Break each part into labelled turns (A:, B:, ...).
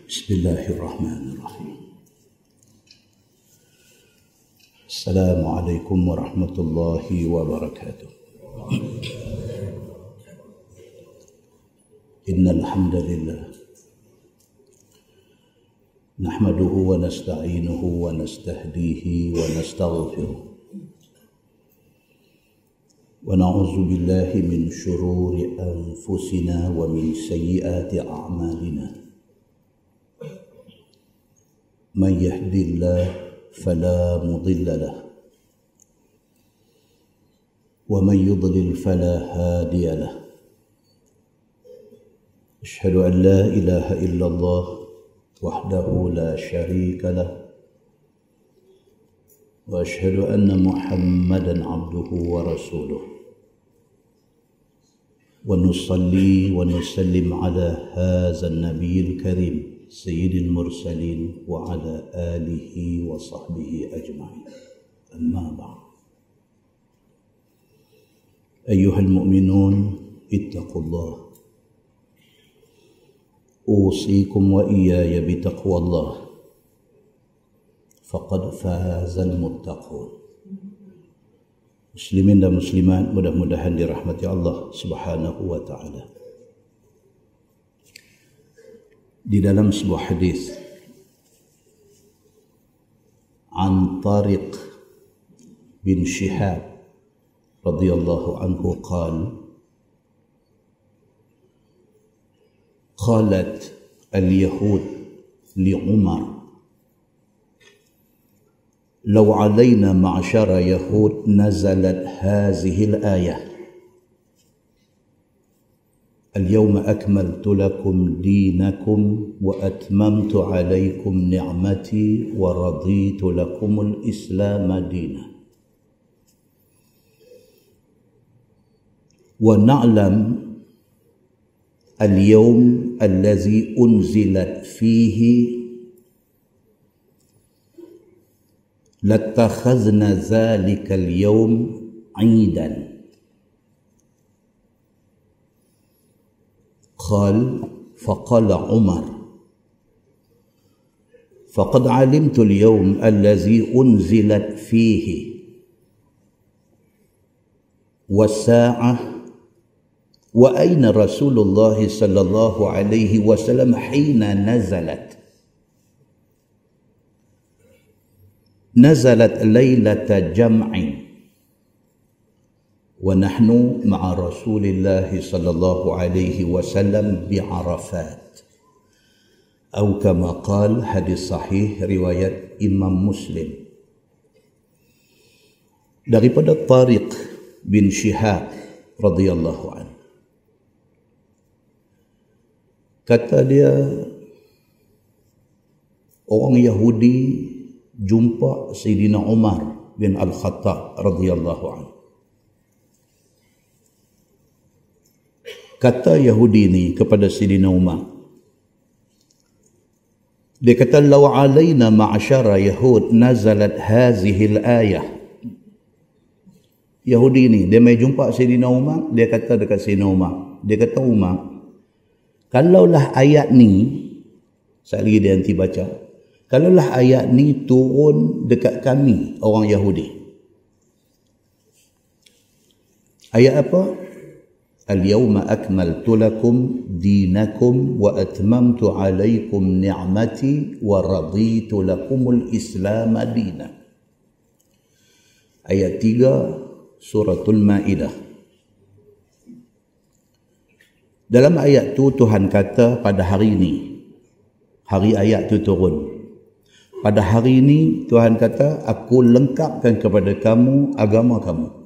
A: Bismillahirrahmanirrahim. Assalamualaikum warahmatullahi wabarakatuh. Innal hamdalillah nahmaduhu wa nasta'inuhu wa nastahdihi wa nastaghfiruh. Wa na'udzu billahi min syururi anfusina wa min sayyiati a'malina. من يهد الله فلا مضل له ومن يضلل فلا هادي له أشهد أن لا إله إلا الله وحده لا شريك له وأشهد أن محمدا عبده ورسوله ونصلي ونسلم على هذا النبي الكريم سيد المرسلين وعلى آله وصحبه أجمعين. أما بعد، أيها المؤمنون اتقوا الله، أوصيكم وإياي بتقوى الله، فقد فاز المتقون. Muslimin dan muslimat, mudah-mudahan dirahmati Allah Subhanahu wa taala. Di dalam sebuah hadis an Tariq bin Shihab radhiyallahu anhu qalat al-yahud li Umar law alayna ma'syara yahud nazalat hadhihi al-ayah اليوم أكملت لكم دينكم وأتممت عليكم نعمتي ورضيت لكم الإسلام دينا ونعلم اليوم الذي أنزلت فيه لاتخذنا ذلك اليوم عيدا فقال عمر فقد علمت اليوم الذي أنزلت فيه والساعة وأين رسول الله صلى الله عليه وسلم حين نزلت ليلة جمع ونحن مع رسول الله صلى الله عليه وسلم بعرفات أو كما قال. Hadis sahih riwayat Imam Muslim daripada Tariq bin Shihab radhiyallahu anhu. Kata dia, orang Yahudi jumpa Sayyidina Umar bin Al-Khattab radhiyallahu anhu. Kata Yahudi ni kepada Sayyidina Umar, dia kata, law alaina ma'asyara yahud nazalat hazihi al-ayah. Yahudi ni dia mai jumpa Sayyidina Umar, dia kata dekat Sayyidina Umar, dia kata, Umar, kalaulah ayat ni, sekali lagi dia nanti baca, kalaulah ayat ni turun dekat kami orang Yahudi. Ayat apa? Al-yawma akmaltu lakum dinakum wa atmamtu alaikum ni'mati wa raditu lakumul Islam dina. Ayat 3 suratul Maidah. Dalam ayat tu Tuhan kata, pada hari ini, hari ayat tu turun, pada hari ini Tuhan kata, aku lengkapkan kepada kamu agama kamu.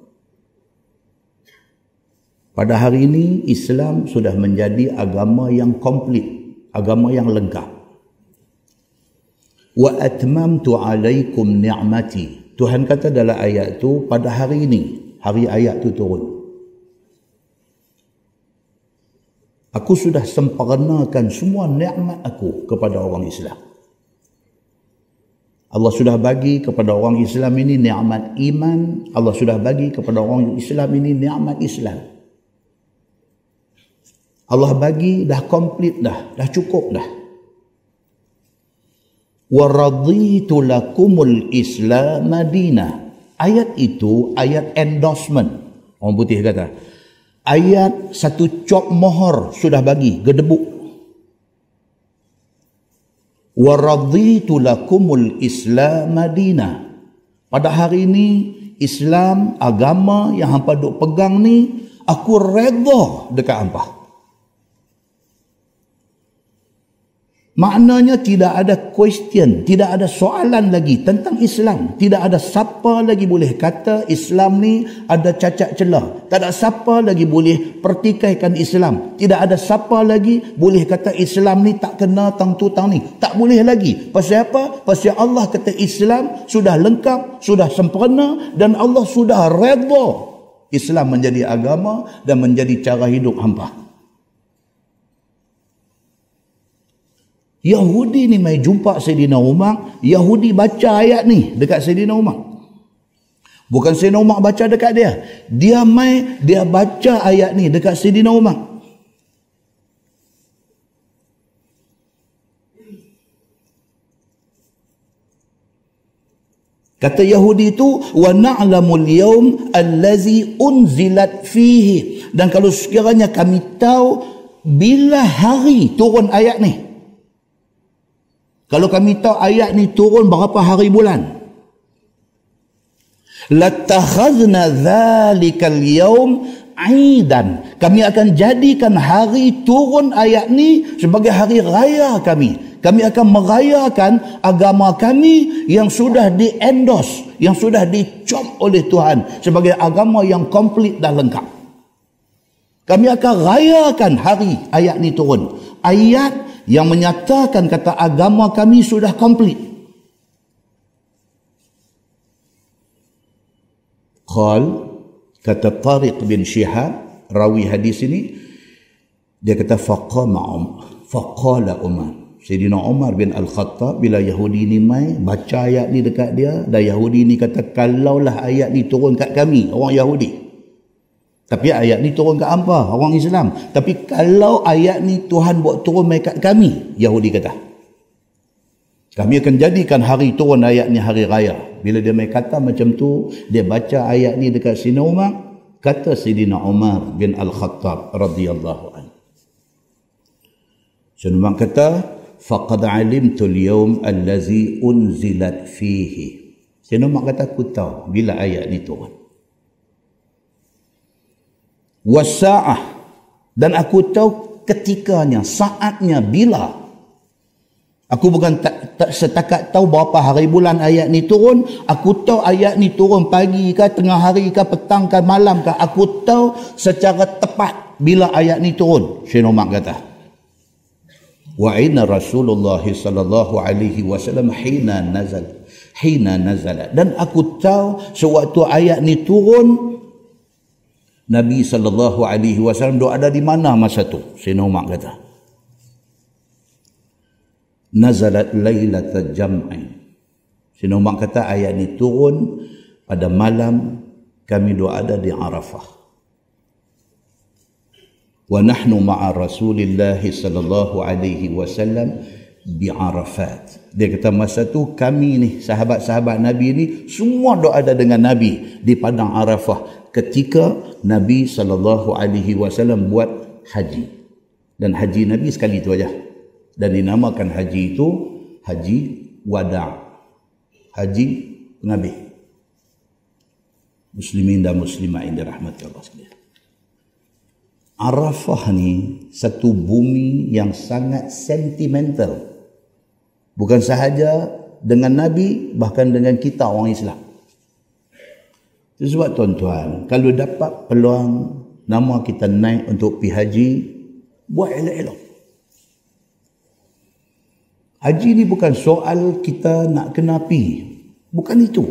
A: Pada hari ini Islam sudah menjadi agama yang komplit, agama yang lengkap. Wa atmamtu alaikum ni'mati. Tuhan kata dalam ayat tu, pada hari ini, hari ayat tu turun, aku sudah sempurnakan semua nikmat aku kepada orang Islam. Allah sudah bagi kepada orang Islam ini nikmat iman. Allah sudah bagi kepada orang Islam ini nikmat Islam. Allah bagi dah komplit dah cukup dah. wa raditu lakumul Islam madinah. Ayat itu ayat endorsement. Orang putih kata. Ayat satu cop mohor sudah bagi, gedebuk. Wa raditu lakumul Islam madinah. Pada hari ini Islam, agama yang hampa duk pegang ni, aku redha dekat hampa. Maknanya tidak ada question, tidak ada soalan lagi tentang Islam. Tidak ada siapa lagi boleh kata Islam ni ada cacat celah. Tak ada siapa lagi boleh pertikaikan Islam. Tidak ada siapa lagi boleh kata Islam ni tak kena tang tu tang ni. Tak boleh lagi. Pasal apa? Pasal Allah kata Islam sudah lengkap, sudah sempurna dan Allah sudah redha Islam menjadi agama dan menjadi cara hidup hampa. Yahudi ni mai jumpa Saidina Umar, Yahudi baca ayat ni dekat Saidina Umar. Bukan Saidina Umar baca dekat dia. Dia baca ayat ni dekat Saidina Umar. Kata Yahudi itu, wa na'lamul yawm allazi unzilat fihi. Dan kalau sekiranya kami tahu bila hari turun ayat ni. Kalau kami tahu ayat ni turun berapa hari bulan, latakhadna dzalikal yaum aidan. Kami akan jadikan hari turun ayat ni sebagai hari raya kami. Kami akan merayakan agama kami yang sudah di-endorse, yang sudah dicop oleh Tuhan sebagai agama yang komplit dan lengkap. Kami akan rayakan hari ayat ni turun. Ayat yang menyatakan kata agama kami sudah komplit. Kata Tariq bin Shihab, rawi hadis ini, dia kata faqala Umar. Sayyidina Umar bin Al-Khattab bila Yahudi ni mai baca ayat ni dekat dia, dan Yahudi ni kata kalaulah ayat ni turun kat kami orang Yahudi. Tapi ayat ni turun kat hampa orang Islam. Tapi kalau ayat ni Tuhan buat turun mai kat kami, Yahudi kata, kami akan jadikan hari turun ayat ni hari raya. Bila dia mai kata macam tu, dia baca ayat ni dekat Sayyidina Umar, kata Sayyidina Umar bin Al-Khattab radhiyallahu anhu. Sayyidina Umar kata, faqad alimtu al-yawm allazi unzilat fihi. Sayyidina Umar kata, aku tahu bila ayat ni turun. Wasa'ah, dan aku tahu ketikanya, saatnya, bila. Aku bukan tak setakat tahu berapa hari bulan ayat ni turun, aku tahu ayat ni turun pagi ke, tengah hari ke, petang ke, malam ke. Aku tahu secara tepat bila ayat ni turun. Syekh Umar kata, wa inna Rasulullah sallallahu alaihi wasallam hina nazala, dan aku tahu sewaktu ayat ni turun, Nabi sallallahu alaihi wasallam ada di mana masa tu. Sayyidina Umar kata, nazalat lailatul jam'i. Sayyidina Umar kata ayat ni turun pada malam kami ada di Arafah. Wa nahnu ma'a Rasulillah sallallahu alaihi wasallam bi Arafat. Dia kata masa tu kami ni, sahabat-sahabat Nabi ni, semua ada dengan Nabi di padang Arafah ketika Nabi SAW buat haji. Dan haji Nabi sekali itu aja. Dan dinamakan haji itu haji wada', haji pengambil. Muslimin dan muslimah yang dirahmati Allah sekalian. Arafah ni satu bumi yang sangat sentimental. Bukan sahaja dengan Nabi, bahkan dengan kita orang Islam. Itu sebab tuan-tuan, kalau dapat peluang nama kita naik untuk pergi haji, buat elok-elok. Haji ni bukan soal kita nak kena pergi. Bukan itu.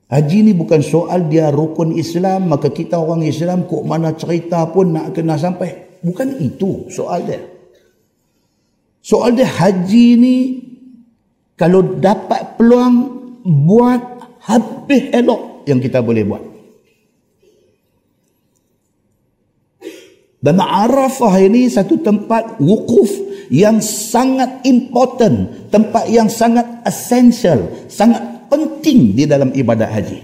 A: Haji ni bukan soal dia rukun Islam, maka kita orang Islam kok mana cerita pun nak kena sampai. Bukan itu soal dia. Soal dia haji ni, kalau dapat peluang, buat habis elok yang kita boleh buat. Dan Arafah ini satu tempat wukuf yang sangat important, tempat yang sangat essential, sangat penting di dalam ibadat haji.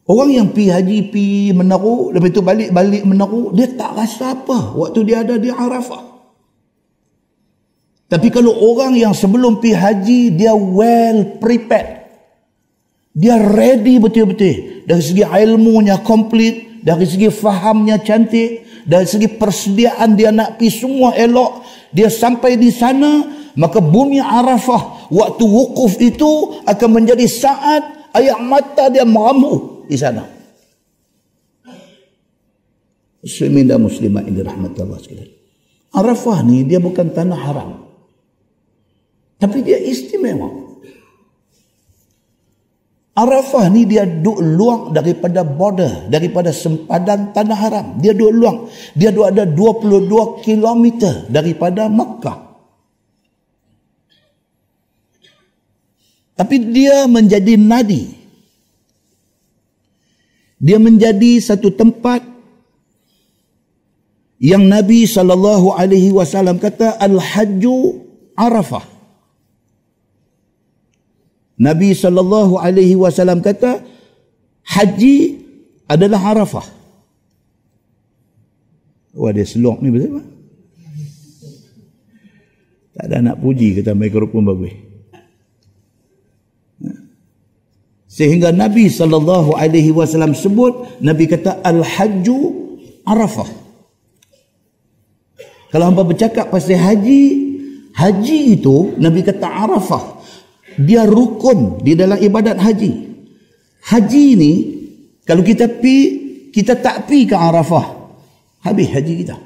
A: Orang yang pergi haji, pergi menaruh, lepas itu balik menaruh, dia tak rasa apa waktu dia ada di Arafah. Tapi kalau orang yang sebelum pergi haji, dia well prepared, dia ready betul-betul, dari segi ilmunya komplit, dari segi fahamnya cantik, dari segi persediaan dia nak pergi semua elok, dia sampai di sana, maka bumi Arafah waktu wukuf itu akan menjadi saat air mata dia meramu di sana. Muslimin dan muslimat yang dirahmati Allah sekalian, Arafah ni dia bukan tanah haram, tapi dia istimewa. Arafah ni dia duk luang daripada border, daripada sempadan tanah haram. Dia duk luang. Dia duk ada 22 kilometer daripada Makkah. Tapi dia menjadi nadi. Dia menjadi satu tempat yang Nabi SAW kata Al-Hajju Arafah. Nabi SAW kata haji adalah Arafah. Wah, dia selok ni betul tak? Tak ada nak puji, kata mikrofon bagus. Sehingga Nabi SAW sebut, Nabi kata Al-Hajju Arafah. Kalau hampa bercakap pasal haji itu Nabi kata Arafah. Dia rukun di dalam ibadat haji. Haji ni kalau kita tak pi ke Arafah, habis haji kita.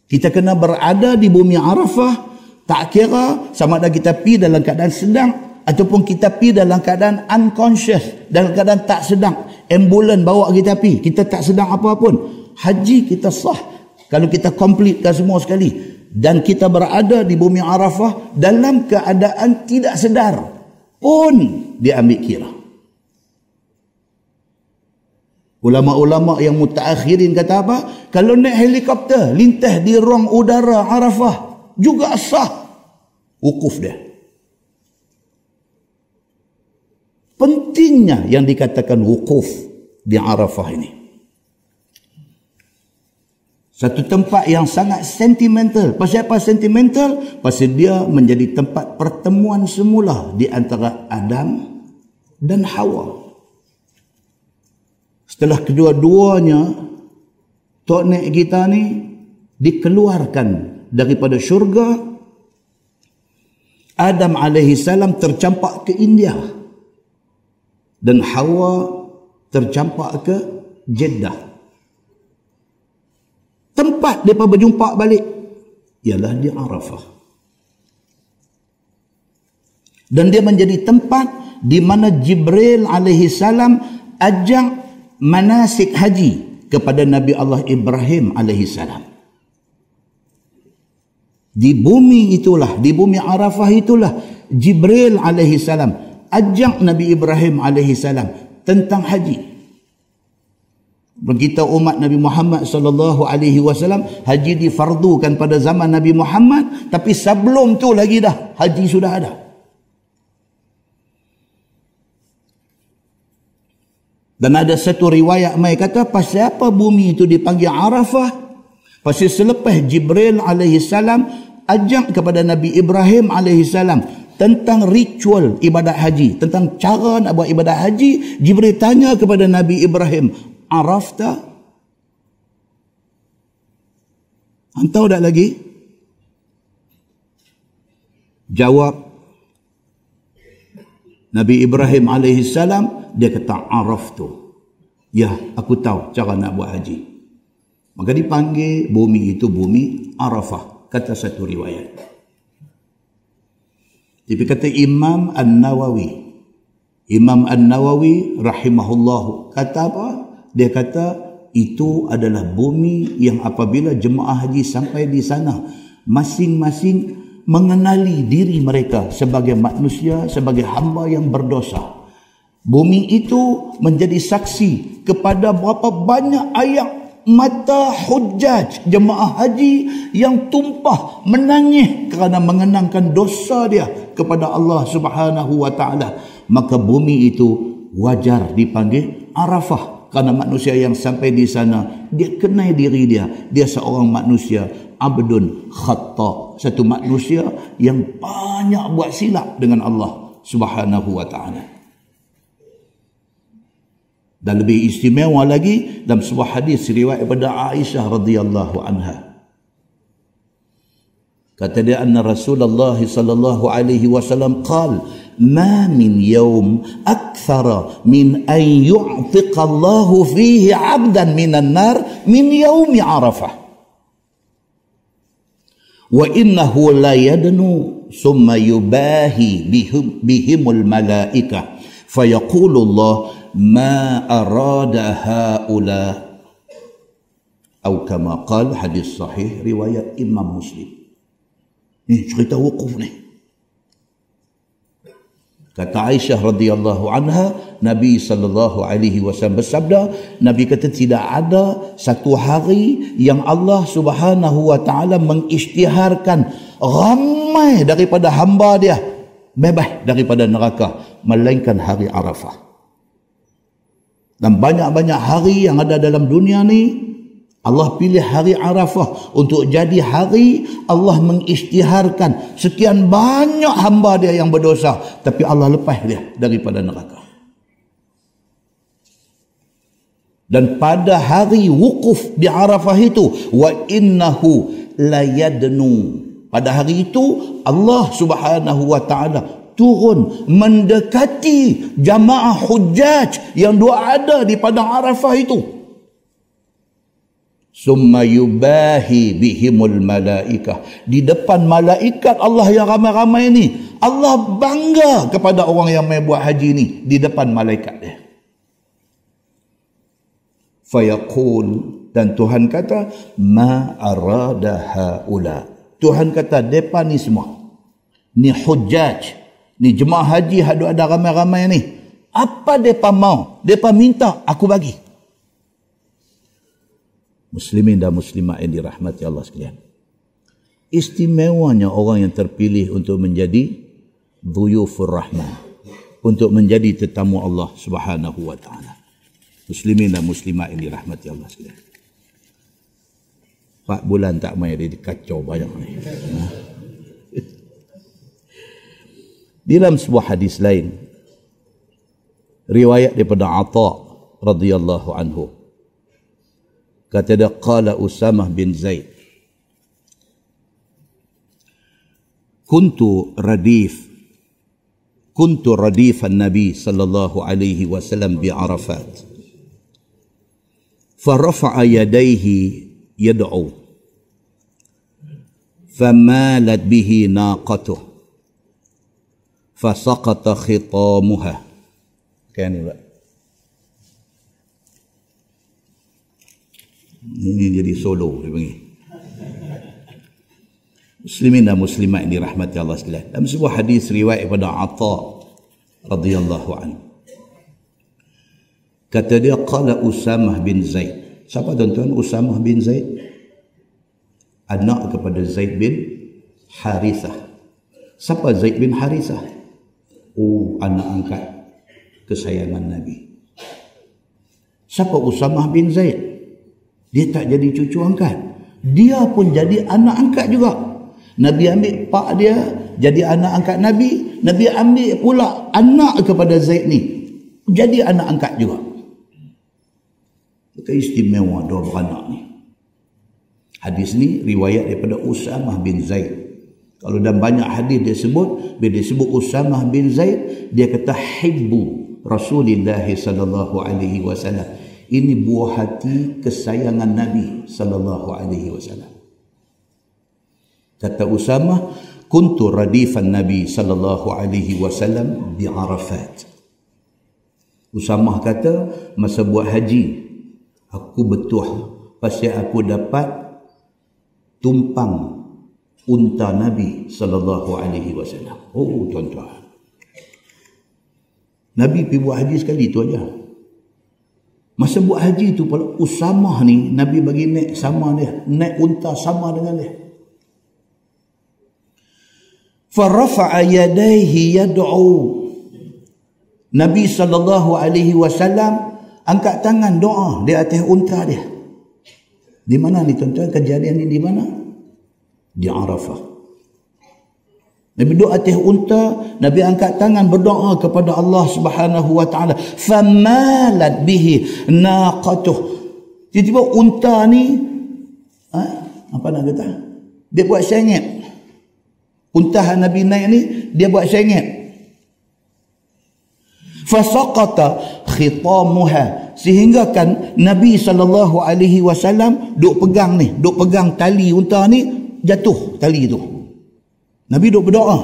A: Kita kena berada di bumi Arafah, tak kira sama ada kita pi dalam keadaan sedang ataupun kita pi dalam keadaan unconscious, dalam keadaan tak sedang. Ambulan bawa kita pi, kita tak sedang apa pun. Haji kita sah kalau kita completekan semua sekali. Dan kita berada di bumi Arafah dalam keadaan tidak sedar pun diambil kira. Ulama-ulama yang mutaakhirin kata apa? Kalau naik helikopter lintas di ruang udara Arafah juga sah wukuf dia. Pentingnya yang dikatakan wukuf di Arafah ini. Satu tempat yang sangat sentimental. Pasal apa sentimental? Pasal dia menjadi tempat pertemuan semula di antara Adam dan Hawa. Setelah kedua-duanya, tok nek kita ni dikeluarkan daripada syurga, Adam AS tercampak ke India dan Hawa tercampak ke Jeddah. Tempat mereka berjumpa balik ialah di Arafah. Dan dia menjadi tempat di mana Jibril AS ajak manasik haji kepada Nabi Allah Ibrahim AS. Di bumi itulah, di bumi Arafah itulah Jibril AS ajak Nabi Ibrahim AS tentang haji. Kita umat Nabi Muhammad SAW, haji difardukan pada zaman Nabi Muhammad, tapi sebelum tu lagi dah haji sudah ada. Dan ada satu riwayat mai kata pasal apa bumi itu dipanggil Arafah? Pasal selepas Jibril AS ajak kepada Nabi Ibrahim AS tentang ritual ibadat haji, tentang cara nak buat ibadat haji, Jibril tanya kepada Nabi Ibrahim, Arafta? Tahu tak lagi? Jawab Nabi Ibrahim AS, dia kata Araftu. Ya, aku tahu cara nak buat haji. Maka dipanggil bumi itu bumi Arafah, kata satu riwayat. Tapi kata Imam An-Nawawi rahimahullah kata apa? Dia kata itu adalah bumi yang apabila jemaah haji sampai di sana, masing-masing mengenali diri mereka sebagai manusia, sebagai hamba yang berdosa. Bumi itu menjadi saksi kepada berapa banyak ayat mata hujjaj, jemaah haji yang tumpah menangis kerana mengenangkan dosa dia kepada Allah Subhanahu wa taala. Maka bumi itu wajar dipanggil Arafah, kerana manusia yang sampai di sana dia kenal diri dia seorang manusia abdun khata', satu manusia yang banyak buat silap dengan Allah Subhanahu wa taala. Dan lebih istimewa lagi dalam sebuah hadis riwayat daripada Aisyah radhiyallahu anha. Kata dia, anna Rasulullah sallallahu alaihi wasallam qala, "Ma min yawm akthara min an yu'tiqa Allah fihi 'abdan minan nar min yawmi Arafah. Wa innahu la yadnu thumma yubahi bihimul malaikah fayaqulu Allah ma arada haula." Atau kama qala, hadis sahih riwayat Imam Muslim. Ini cerita wukuf ni. Kata Aisyah radhiyallahu anha, Nabi sallallahu alaihi wasallam bersabda, Nabi kata tidak ada satu hari yang Allah Subhanahu wa taala mengisytiharkan ramai daripada hamba dia bebas daripada neraka melainkan hari Arafah. Dan banyak-banyak hari yang ada dalam dunia ni, Allah pilih hari Arafah untuk jadi hari Allah mengisytiharkan sekian banyak hamba dia yang berdosa, tapi Allah lepas dia daripada neraka. Dan pada hari wukuf di Arafah itu, wa innahu layadnu, pada hari itu Allah Subhanahu wa taala turun mendekati jamaah hujjaj yang dua ada di padang Arafah itu. Summa yubahi bihimul malaikah, di depan malaikat Allah yang ramai-ramai ni, Allah bangga kepada orang yang mai buat haji ni di depan malaikat dia. Fayaqul, dan Tuhan kata, ma arada haula, Tuhan kata depa ni semua ni hujjaj, ni jemaah haji ada ramai-ramai ni, apa depa mau, depa minta aku bagi. Muslimin dan muslimat yang dirahmati Allah sekalian, istimewanya orang yang terpilih untuk menjadi dhuyufur rahman, untuk menjadi tetamu Allah Subhanahu wa taala. Muslimin dan muslimat yang dirahmati Allah sekalian, 4 bulan tak main dia kacau banyak ni. Di dalam sebuah hadis lain, riwayat daripada Atha radhiyallahu anhu, kata dia, qala Usamah bin Zaid, kuntu radifan Nabi sallallahu alaihi wasallam bi Arafat, farafa'a yadayhi yad'u, famalat bihi naqatuh, fasaqata khitamuha. Kan ni, ini jadi solo dia panggil. Muslimin dan muslimat yang dirahmati Allah sekalian, dalam sebuah hadis riwayat daripada Atha radhiyallahu anhu, kata dia, qala Usamah bin Zaid. Siapa tuan-tuan Usamah bin Zaid? Anak kepada Zaid bin Harithah. Siapa Zaid bin Harithah? Oh, anak angkat kesayangan Nabi. Siapa Usamah bin Zaid? Dia tak jadi cucu angkat, dia pun jadi anak angkat juga. Nabi ambil pak dia jadi anak angkat Nabi, Nabi ambil pula anak kepada Zaid ni jadi anak angkat juga. Itu istimewa dua beranak ni. Hadis ni riwayat daripada Usamah bin Zaid. Kalau dalam banyak hadis dia sebut, bila dia sebut Usamah bin Zaid, dia kata hibbu Rasulullah sallallahu alaihi wasallam. Ini buah hati kesayangan Nabi sallallahu alaihi wasallam. Kata Usamah, kuntu radifan Nabi sallallahu alaihi wasallam bi Arafat. Usamah kata, masa buat haji, aku betuah pasal aku dapat tumpang unta Nabi sallallahu alaihi wasallam. Oh tuan-tuan, Nabi pergi buat haji sekali tu aja. Masa buat haji tu pula Usamah ni Nabi bagi naik sama dia, naik unta sama dengan dia. Farafa'a yadayhi yad'u. Nabi SAW angkat tangan doa di atas unta dia. Di mana ni tuan-tuan, kejadian ni di mana? Di Arafah. Nabi duduk atas unta, Nabi angkat tangan berdoa kepada Allah Subhanahu wa taala. Famalat bihi naqatuh. Tiba-tiba unta ni apa nak kata? Dia buat sengit. Unta Nabi naik ni dia buat sengit. Fasaqata khitamuha, sehingga kan Nabi SAW duk pegang tali unta ni, jatuh tali tu. Nabi duk berdoa.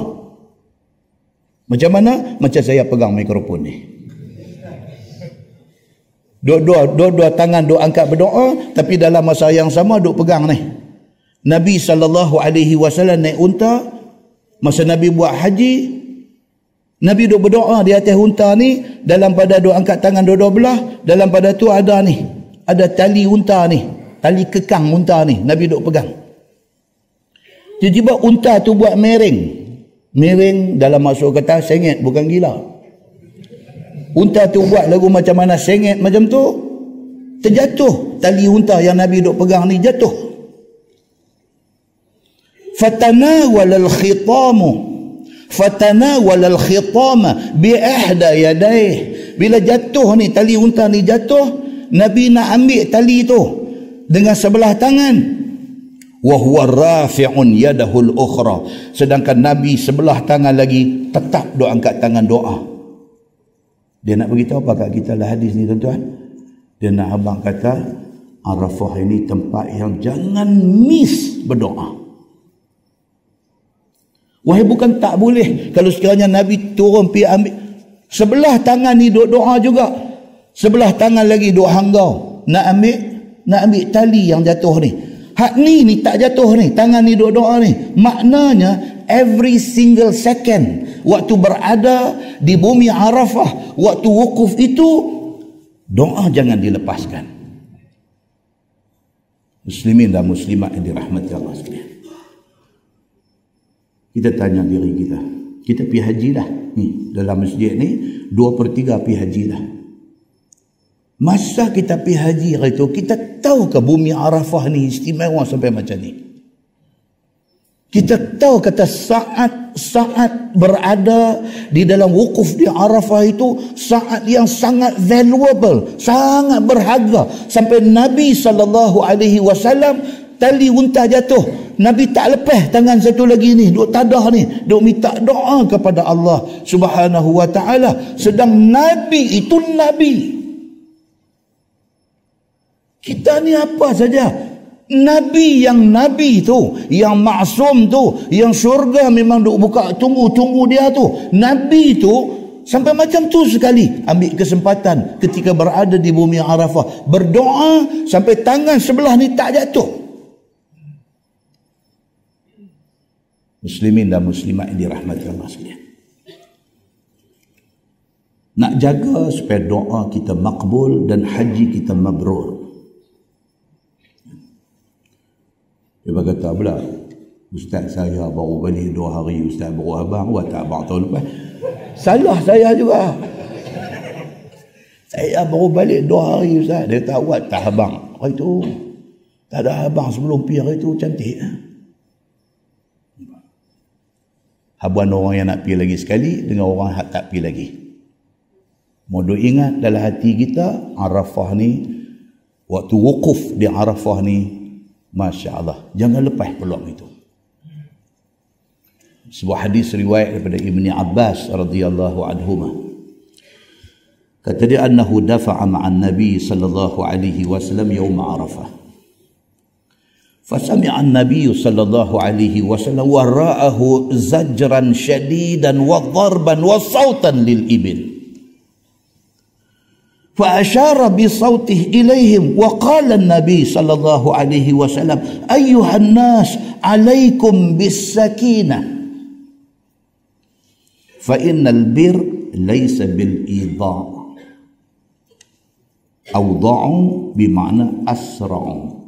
A: Macam mana? Macam saya pegang mikrofon ni. Dua tangan duk angkat berdoa, tapi dalam masa yang sama duk pegang ni. Nabi SAW naik unta. Masa Nabi buat haji, Nabi duk berdoa di atas unta ni. Dalam pada duk angkat tangan dua-dua belah, dalam pada tu ada ni, ada tali unta ni, tali kekang unta ni, Nabi duk pegang. Tiba-tiba unta tu buat miring dalam maksud kata sengit, bukan gila. Unta tu buat lagu macam mana sengit macam tu, terjatuh tali unta yang Nabi duk pegang ni, jatuh. Fatanawal al-khitama bi ihda yadayh. Bila jatuh ni, tali unta ni jatuh, Nabi nak ambil tali tu dengan sebelah tangan. Wa huwa rafi'un yadahu al-ukhra, sedangkan Nabi sebelah tangan lagi tetap doa, angkat tangan doa. Dia nak beritahu apa kat kita lah hadis ni tuan-tuan? Dia nak abang kata Arafah ini tempat yang jangan miss berdoa. Wahai, bukan tak boleh kalau sekiranya Nabi turun pergi ambil, sebelah tangan ni duk doa juga, sebelah tangan lagi duk hanggau nak ambil tali yang jatuh ni. Hak ni tak jatuh ni, tangan ni duk doa ni. Maknanya every single second waktu berada di bumi Arafah, waktu wukuf itu, doa jangan dilepaskan. Muslimin dan muslimat yang dirahmati Allah sekalian. Kita tanya diri kita. Kita pergi haji dah. Ni dalam masjid ni 2/3 pergi haji dah. Masa kita pergi haji itu, kita tahu ke bumi Arafah ni istimewa sampai macam ni? Kita tahu kata saat berada di dalam wukuf di Arafah itu saat yang sangat valuable, sangat berharga, sampai Nabi SAW tali unta jatuh, Nabi tak lepas tangan satu lagi ni, duk tadah ni, duk minta doa kepada Allah Subhanahu wa taala. Sedang Nabi itu Nabi. Kita ni apa saja? Nabi tu, yang maksum tu, yang syurga memang duk buka tunggu dia tu. Nabi tu sampai macam tu sekali ambil kesempatan ketika berada di bumi Arafah berdoa sampai tangan sebelah ni tak jatuh. Muslimin dan muslimat yang dirahmati Allah sekalian. Nak jaga supaya doa kita makbul dan haji kita mabrur. Dia berkata pula, Ustaz saya baru balik 2 hari, Ustaz baru abang, tak abang tahun lepas. Salah saya juga. Saya baru balik 2 hari Ustaz. Dia kata, awak tak abang. Hari tu, tak ada abang sebelum pergi hari tu, cantik. Habuan orang yang nak pergi lagi sekali dengan orang yang tak pergi lagi. Modo ingat dalam hati kita, Arafah ni, waktu wukuf di Arafah ni, Masya Allah, jangan lepas peluang itu. Sebuah hadis riwayat daripada Ibni Abbas radhiyallahu anhuma, kata dia, annahu dafa'a ma'an Nabi sallallahu alaihi wasallam yawm Arafah, fasami'a an-nabiy sallallahu alaihi wasallam wara'ahu zajran shadidan wa darban wa sautan lil ibil. فأشار بصوته إليهم وقال النبي صلى الله عليه وسلم أيها الناس عليكم بالسكينة فإن البر laisa bil idha'. Awda'u bermakna asra'u.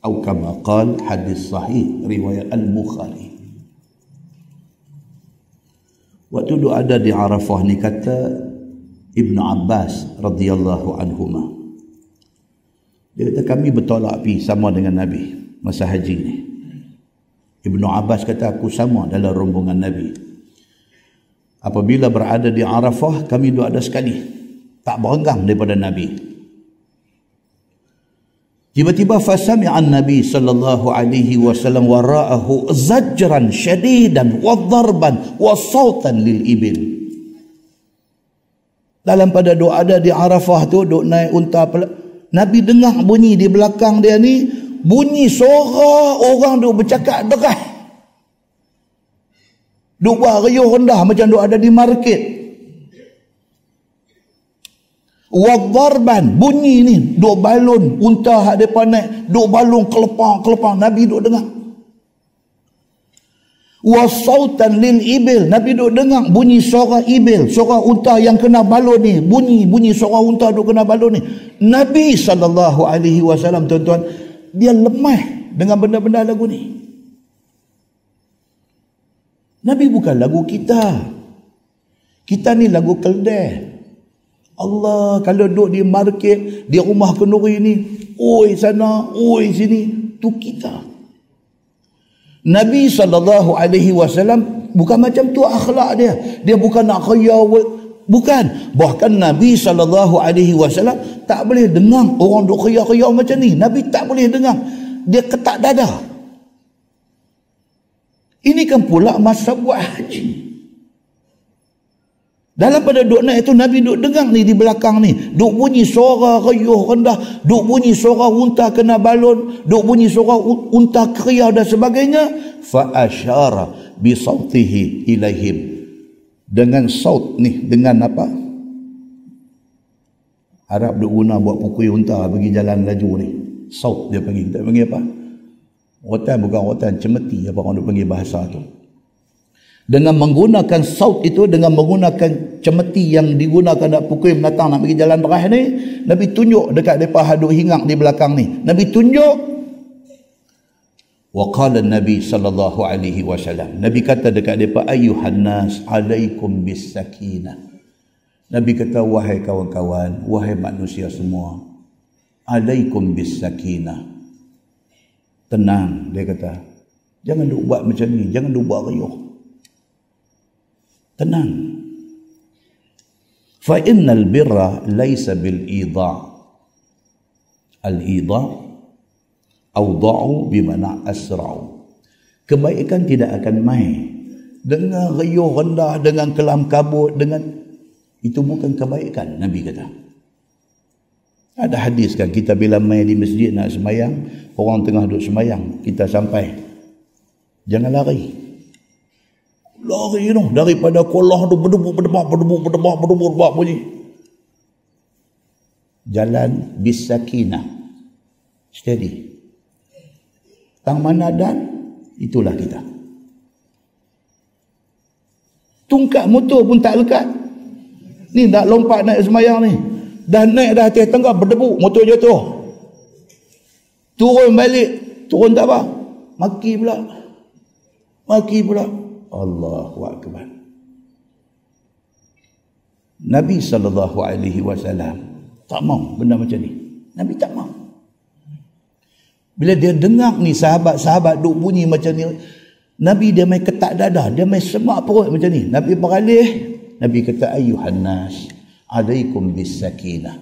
A: Atau kama qal hadis sahih riwayat Al-Bukhari. Waktu dia ada di Arafah ni, kata Ibnu Abbas radhiyallahu anhuma, dia kata kami bertolak pi sama dengan Nabi masa haji ni. Ibnu Abbas kata aku sama dalam rombongan Nabi. Apabila berada di Arafah, kami dua ada sekali, tak berenggang daripada Nabi. Tiba-tiba fasami'an Nabi sallallahu alaihi wasallam wara'ahu zajran syadidan wa dharban wa sautan lil ibil. Dalam pada doa ada di Arafah tu, duk naik unta, Nabi dengar bunyi di belakang dia ni, bunyi suara orang duk bercakap derah, duk buat riuh rendah macam duk ada di market. Wadharban, bunyi ni duk balon unta hak depan naik, duk balon kelepang Nabi duk dengar. Wasautan lil ibil, Nabi duk dengar bunyi suara ibil, suara unta yang kena balon ni, bunyi suara unta duk kena balon ni. Nabi SAW, tuan-tuan, dia lemah dengan benda-benda lagu ni. Nabi bukan lagu kita ni lagu keldai. Allah, kalau duduk di market, di rumah kenduri ni, oi sana, oi sini, tu kita. Nabi SAW bukan macam tu akhlak dia. Dia bukan nak khayal, bukan. Bahkan Nabi SAW tak boleh dengar orang duk khayal-khayal macam ni. Nabi tak boleh dengar. Dia ketak dada. Ini kan pula masa buat haji. Dalam pada duk naik itu, Nabi duk dengar ni di belakang ni, duk bunyi suara riuh rendah, duk bunyi suara unta kena balon, duk bunyi suara unta kriau dan sebagainya. Fa asyara bi sautihi ilaihim, dengan saut ni, dengan apa? Arab duk guna buat pukul unta pergi jalan laju ni. Saut dia panggil, tak panggil apa? Rotan, bukan rotan, cemeti apa orang duk panggil bahasa tu. Dengan menggunakan saut itu, dengan menggunakan cemeti yang digunakan nak pukul binatang nak pergi jalan beras ni, Nabi tunjuk dekat mereka haduk hingak di belakang ni. Nabi tunjuk. Wa qala Nabi sallallahu alaihi wasallam, Nabi kata dekat mereka, ayyuhan nas alaikum bis sakinah. Nabi kata, wahai kawan-kawan, wahai manusia semua, alaikum bis sakinah. Tenang, dia kata. Jangan duk buat macam ni, jangan duk buat riuh. Tenang. Fa innal birra laysa bil idha'. Al idha' awda'u bimana asra'u. Kebaikan tidak akan mai dengan riuh rendah, dengan kelam kabut, dengan itu bukan kebaikan. Nabi kata. Ada hadis kan, kita bila mai di masjid nak sembahyang, orang tengah duduk sembahyang, kita sampai, jangan lari. Lari tu daripada kolah tu berdebak bunyi. Jalan bisakinah, steady. Tang mana dan itulah kita. Tungkat motor pun tak lekat. Ni nak lompat naik sembahyang ni, dah naik dah atas tangga berdebu, motor jatuh. Turun balik, turun tak apa, maki pula. Allahu akbar. Nabi sallallahu alaihi wasallam tak mau benda macam ni. Nabi tak mau. Bila dia dengar ni sahabat-sahabat duk bunyi macam ni, Nabi dia main ketak dada, dia main semak perut macam ni. Nabi beralih, Nabi kata, ayyuhan nas alaikum bis sakinah.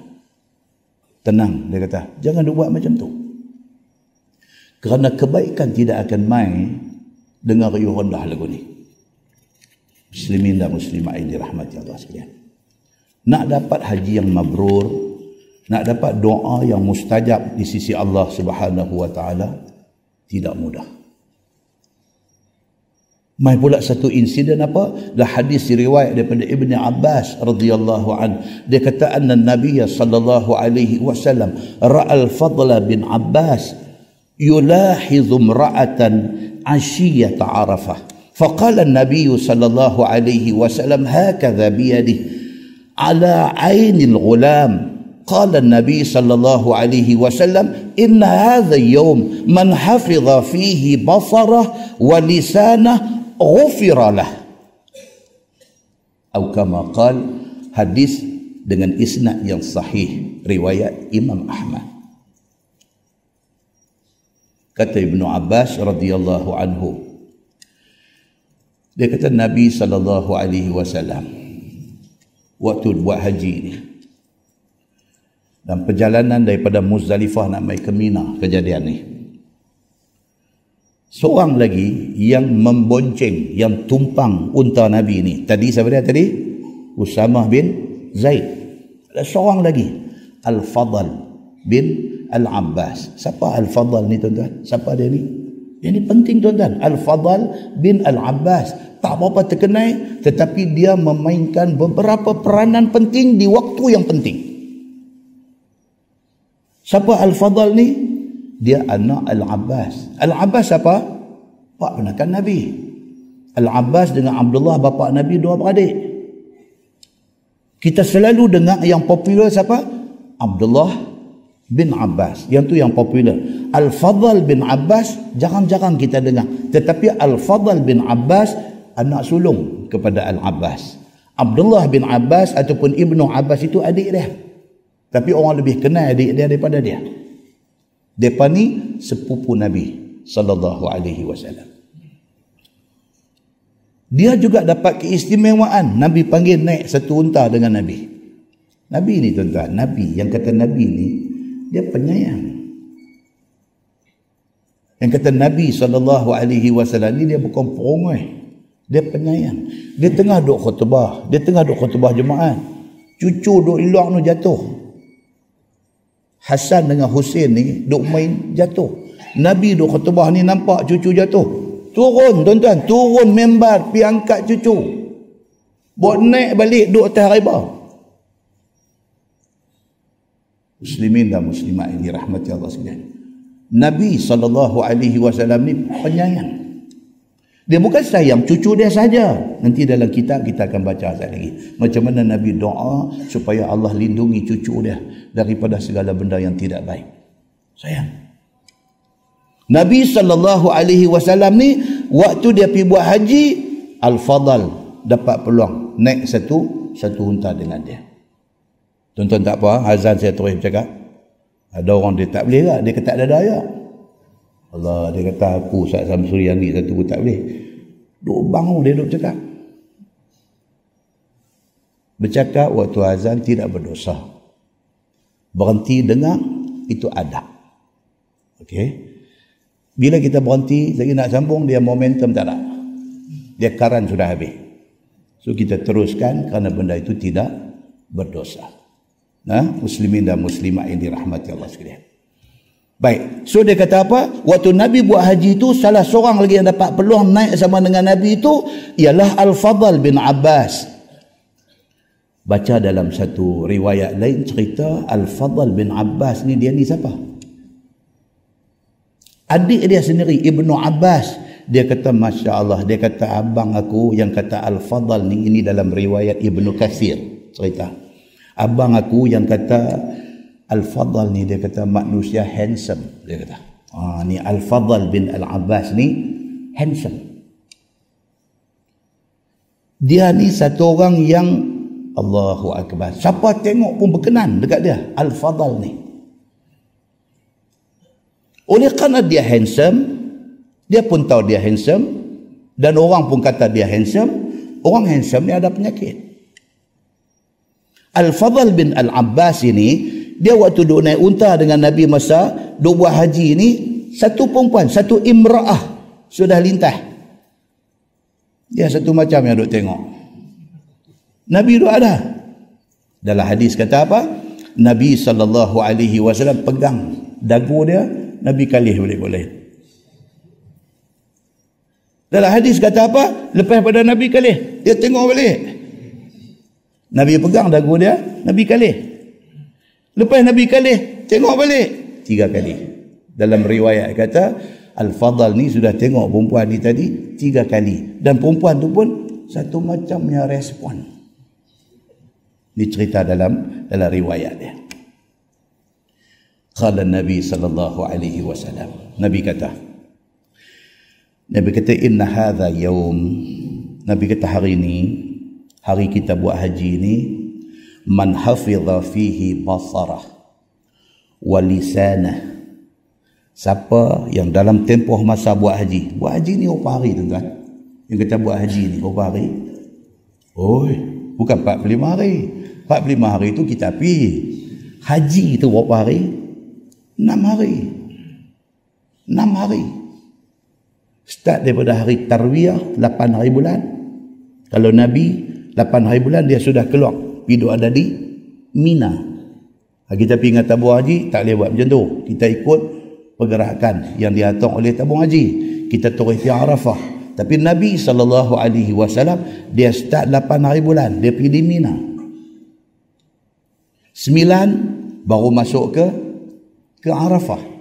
A: Tenang, dia kata, jangan duk buat macam tu. Kerana kebaikan tidak akan main dengan riuh rendah lagu ni. Muslimin dan muslimah yang dirahmati Allah sekalian. Nak dapat haji yang mabrur, nak dapat doa yang mustajab di sisi Allah Subhanahu wa taala, tidak mudah. Mai pula satu insiden apa? Dah hadis riwayat daripada Ibnu Abbas radhiyallahu an. Dia kata anna Nabi sallallahu alaihi wasallam ra'al Fadl bin Abbas yulahizu imra'atan ashiyat Arafah فقال النبي صلى الله عليه وسلم هكذا بيده على عين الغلام. قال النبي صلى الله عليه وسلم إن هذا اليوم من حفظ فيه بصره ولسانه غفر له. Atau kama qal, hadis dengan isnad yang sahih riwayat Imam Ahmad. Kata Ibnu Abbas radhiyallahu anhu, dia kata Nabi sallallahu alaihi wasallam waktu buat haji ni dan perjalanan daripada Muzdalifah nak mai ke Mina, kejadian ni, seorang lagi yang membonceng, yang tumpang unta Nabi ni, tadi siapa dia tadi? Usamah bin Zaid. Ada seorang lagi, Al-Fadl bin Al-Abbas. Siapa Al-Fadl ni tuan-tuan? Siapa dia ni? Dia ni penting tuan-tuan. Al-Fadl bin Al-Abbas tak berapa terkenal, tetapi dia memainkan beberapa peranan penting di waktu yang penting. Siapa Al-Fadl ni? Dia anak Al-Abbas. Al-Abbas siapa? Pak penakan Nabi. Al-Abbas dengan Abdullah bapa Nabi, dua beradik. Kita selalu dengar yang popular siapa? Abdullah bin Abbas. Yang tu yang popular. Al-Fadl bin Abbas jarang-jarang kita dengar. Tetapi Al-Fadl bin Abbas anak sulung kepada Al-Abbas. Abdullah bin Abbas ataupun Ibnu Abbas itu adik dia. Tapi orang lebih kenal adik dia daripada dia. Depa ni sepupu Nabi sallallahu alaihi wasallam. Dia juga dapat keistimewaan. Nabi panggil naik satu unta dengan Nabi. Nabi ni tuan-tuan, Nabi yang kata Nabi ni dia penyayang. Yang kata Nabi sallallahu alaihi wasallam ni dia bukan perongai. Dia penyayang. Dia tengah duk khutbah, jemaah. Cucu duk hilang tu jatuh. Hasan dengan Husain ni duk main jatuh. Nabi duk khutbah ni nampak cucu jatuh. Turun tuan-tuan, turun mimbar pi angkat cucu. Buat naik balik duk atas reba. Muslimin dan muslimat ini rahmati Allah sekalian. Nabi SAW ni penyayang. Dia bukan sayang cucu dia saja. Nanti dalam kitab kita akan baca sekali lagi. Macam mana Nabi doa supaya Allah lindungi cucu dia daripada segala benda yang tidak baik. Sayang. Nabi SAW ni waktu dia pergi buat haji, Al-Fadl dapat peluang naik satu unta dengan dia. Tuan-tuan tak apa, azan saya terus bercakap. Ada orang dia tak boleh tak? Dia kata tak ada ayat. Allah, dia kata aku Ustaz Samsuri yang ni satu pun tak boleh. Duk bangun dia duk cakap. Bercakap waktu azan tidak berdosa. Berhenti dengar itu adab. Okey. Bila kita berhenti lagi nak sambung, dia momentum tak ada. Dia karan sudah habis. So kita teruskan kerana benda itu tidak berdosa. Muslimin dan muslimat yang dirahmati Allah sekalian. Baik, so dia kata apa? Waktu Nabi buat haji itu, salah seorang lagi yang dapat peluang naik sama dengan Nabi itu ialah Al-Fadl bin Abbas. Baca dalam satu riwayat lain cerita Al-Fadl bin Abbas ni, dia ni siapa? Adik dia sendiri, Ibnu Abbas. Dia kata Masya Allah, dia kata abang aku yang kata Al-Fadl ni, ini dalam riwayat Ibnu Katsir cerita. Abang aku yang kata Al-Fadl ni, dia kata manusia handsome. Dia kata ni Al-Fadl bin Al-Abbas ni handsome. Dia ni satu orang yang Allahu Akbar, siapa tengok pun berkenan dekat dia. Al-Fadl ni, oleh kerana dia handsome, dia pun tahu dia handsome, dan orang pun kata dia handsome. Orang handsome ni ada penyakit. Al-Fadl bin Al-Abbas ini, dia waktu duk naik unta dengan Nabi masa duk buat haji ni, satu perempuan, satu imra'ah sudah lintas. Dia satu macam yang duk tengok. Nabi duk ada. Dalam hadis kata apa? Nabi SAW pegang dagu dia, Nabi kalih boleh-boleh. Dalam hadis kata apa? Lepas pada Nabi kalih, dia tengok balik. Nabi pegang dagu dia, Nabi kalih. Lepas Nabi kalih, tengok balik 3 kali. Dalam riwayat kata Al-Fadl ni sudah tengok perempuan ni tadi 3 kali. Dan perempuan tu pun satu macamnya respon. Ini cerita dalam riwayat dia. Qala Nabi sallallahu alaihi wasallam. Nabi kata inna hadha yaum. Nabi kata hari ni, hari kita buat haji ni, man hafidha fihi basarah wa lisanah. Siapa yang dalam tempoh masa buat haji ni berapa hari tuan-tuan? Yang kita buat haji ni berapa hari? Bukan 45 hari. 45 hari itu kita pergi. Haji itu berapa hari? 6 hari. 6 hari. Start daripada hari Tarwiyah 8 hari bulan. Kalau Nabi 8 hari bulan dia sudah keluar. Hidup ada di Mina. Kita pergi dengan tabung haji tak boleh buat macam tu. Kita ikut pergerakan yang diatur oleh tabung haji. Kita turun di Arafah. Tapi Nabi SAW dia start 8 hari bulan. Dia pergi di Mina. 9 baru masuk ke Arafah.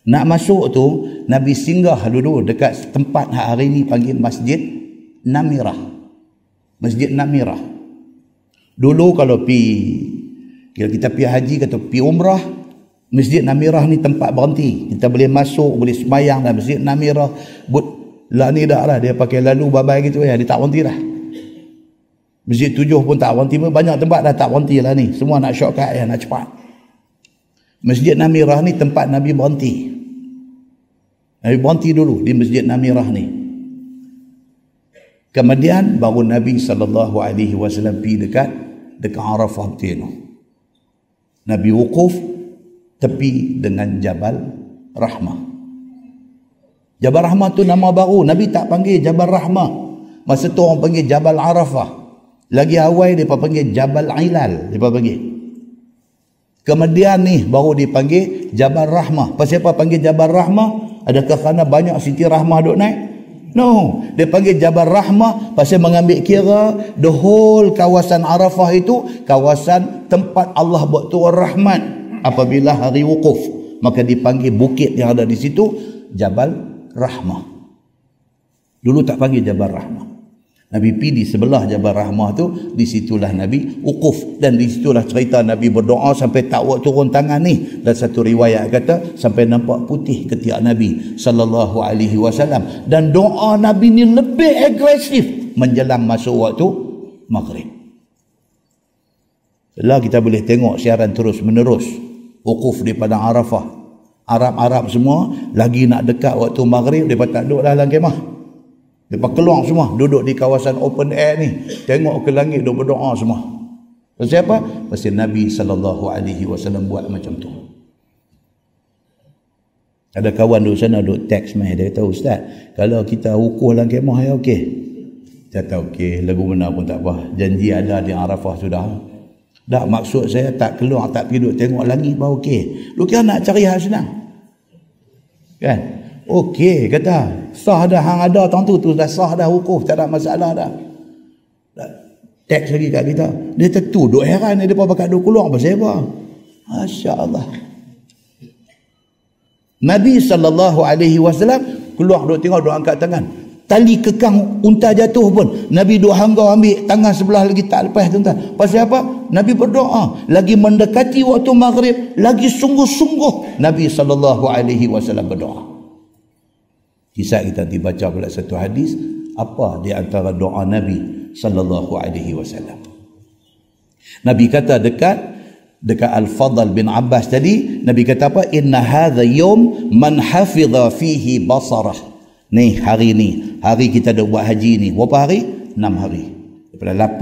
A: Nak masuk tu Nabi singgah dulu dekat tempat hari ni panggil Masjid Namirah. Masjid Namirah. Dulu kalau kita pergi haji kata pergi umrah, Masjid Namirah ni tempat berhenti. Kita boleh masuk, boleh sembahyang dalam Masjid Namirah. Lah ni dah lah dia pakai lalu babai gitu ya, dia tak berhenti dah. Masjid 7 pun tak berhenti, banyak tempat dah tak berhenti lah ni. Semua nak shortcut ya, nak cepat. Masjid Namirah ni tempat Nabi berhenti. Nabi berhenti dulu di Masjid Namirah ni. Kemudian baru Nabi SAW pergi dekat Arafah betul. Nabi wukuf tepi dengan Jabal Rahmah. Jabal Rahmah tu nama baru. Nabi tak panggil Jabal Rahmah. Masa tu orang panggil Jabal Arafah. Lagi awal dia panggil Jabal Ilal. Dia panggil. Kemudian ni baru dipanggil Jabal Rahmah. Pasal apa panggil Jabal Rahmah? Adakah kerana banyak Siti Rahmah duk naik? No. Dia panggil Jabal Rahmah pasal mengambil kira the whole kawasan Arafah itu kawasan tempat Allah buat turun rahmat apabila hari wukuf. Maka dipanggil bukit yang ada di situ Jabal Rahmah. Dulu tak panggil Jabal Rahmah. Nabi pergi di sebelah Jabal Rahmah tu, di situlah Nabi wukuf dan di situlah cerita Nabi berdoa sampai tak buat turun tangan ni. Dan satu riwayat kata sampai nampak putih ketiak Nabi sallallahu alaihi wasallam. Dan doa Nabi ni lebih agresif menjelang masuk waktu maghrib. Lah kita boleh tengok siaran terus menerus wukuf di padang Arafah. Arab-Arab semua lagi nak dekat waktu maghrib, mereka tak duduk dalam kemah. Mereka keluar semua, duduk di kawasan open air ni, tengok ke langit, duduk berdoa semua. Pasal apa? Pasal Nabi SAW buat macam tu. Ada kawan duduk sana, duduk teks mai, dia kata, Ustaz, kalau kita wukuf dalam kemah ya okey. Saya kata okey, lagu mana pun tak apa. Janji ada di Arafah sudah. Tak, maksud saya tak keluar, tak pergi duduk tengok langit baru okey. Lu kira nak cari hal senang. Kan? Okey, kata. Sah dah, hang ada tahun tu dah sah dah wukuf, tak ada masalah dah. Teks lagi kat kita. Dia tentu duk heran dia pakai duk keluar pasal apa? Masya-Allah. Nabi SAW keluar duk tengok, duk angkat tangan. Tali kekang unta jatuh pun Nabi duk hanggar ambil tangan sebelah lagi tak lepas tuan-tuan. Pasal apa? Nabi berdoa. Lagi mendekati waktu maghrib, lagi sungguh-sungguh Nabi SAW berdoa. Kisah kita dibaca pula satu hadis, apa di antara doa Nabi SAW. Nabi kata dekat Al-Fadl bin Abbas tadi, Nabi kata apa? Inna hadha yawm man hafidha fihi basarah. Ni hari kita dah buat haji ni. Berapa hari? 6 hari. Daripada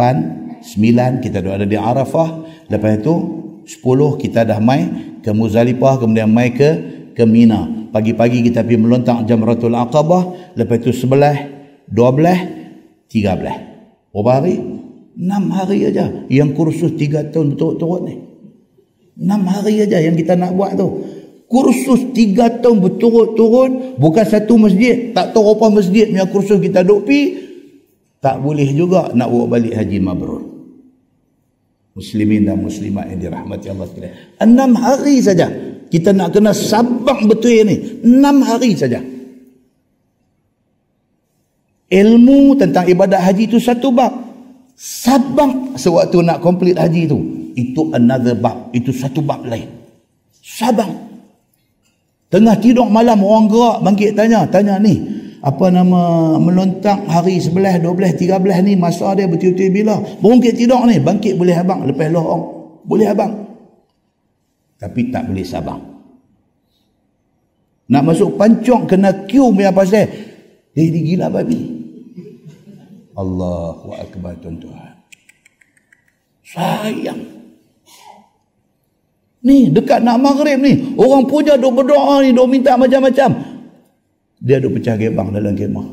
A: 8, 9 kita dah ada di Arafah. Lepas itu 10 kita dah mai ke Muzdalifah, kemudian mai ke Mina. Pagi-pagi kita pergi melontak Jamratul Aqabah. Lepas itu 11, 12, 13. Berapa hari? 6 hari aja. Yang kursus 3 tahun berturut-turut ni. 6 hari aja yang kita nak buat tu. Kursus 3 tahun berturut-turut. Bukan satu masjid. Tak tahu apa masjid punya kursus kita duk pi. Tak boleh juga nak bawa balik haji mabrur. Muslimin dan muslimat yang dirahmati Allah sekalian. 6 hari saja Kita nak kena sabar betul ni 6 hari saja. Ilmu tentang ibadat haji itu satu bab. Sabar sewaktu nak complete haji itu another bab, itu satu bab lain. Sabar. Tengah tidur malam orang gerak bangkit tanya ni, apa nama melontak hari 11, 12, 13 ni masa dia betul-betul bila? Bangkit tidur ni, bangkit boleh abang lepas lohong. Boleh abang. Tapi tak boleh sabar. Nak masuk pancong kena queue punya pasal. Dia gila babi. Allahu Akbar tuan-tuan. Sayang. Ni dekat nak maghrib ni, orang puja duk berdoa ni, duk minta macam-macam. Dia duk pecah gebang dalam kemah.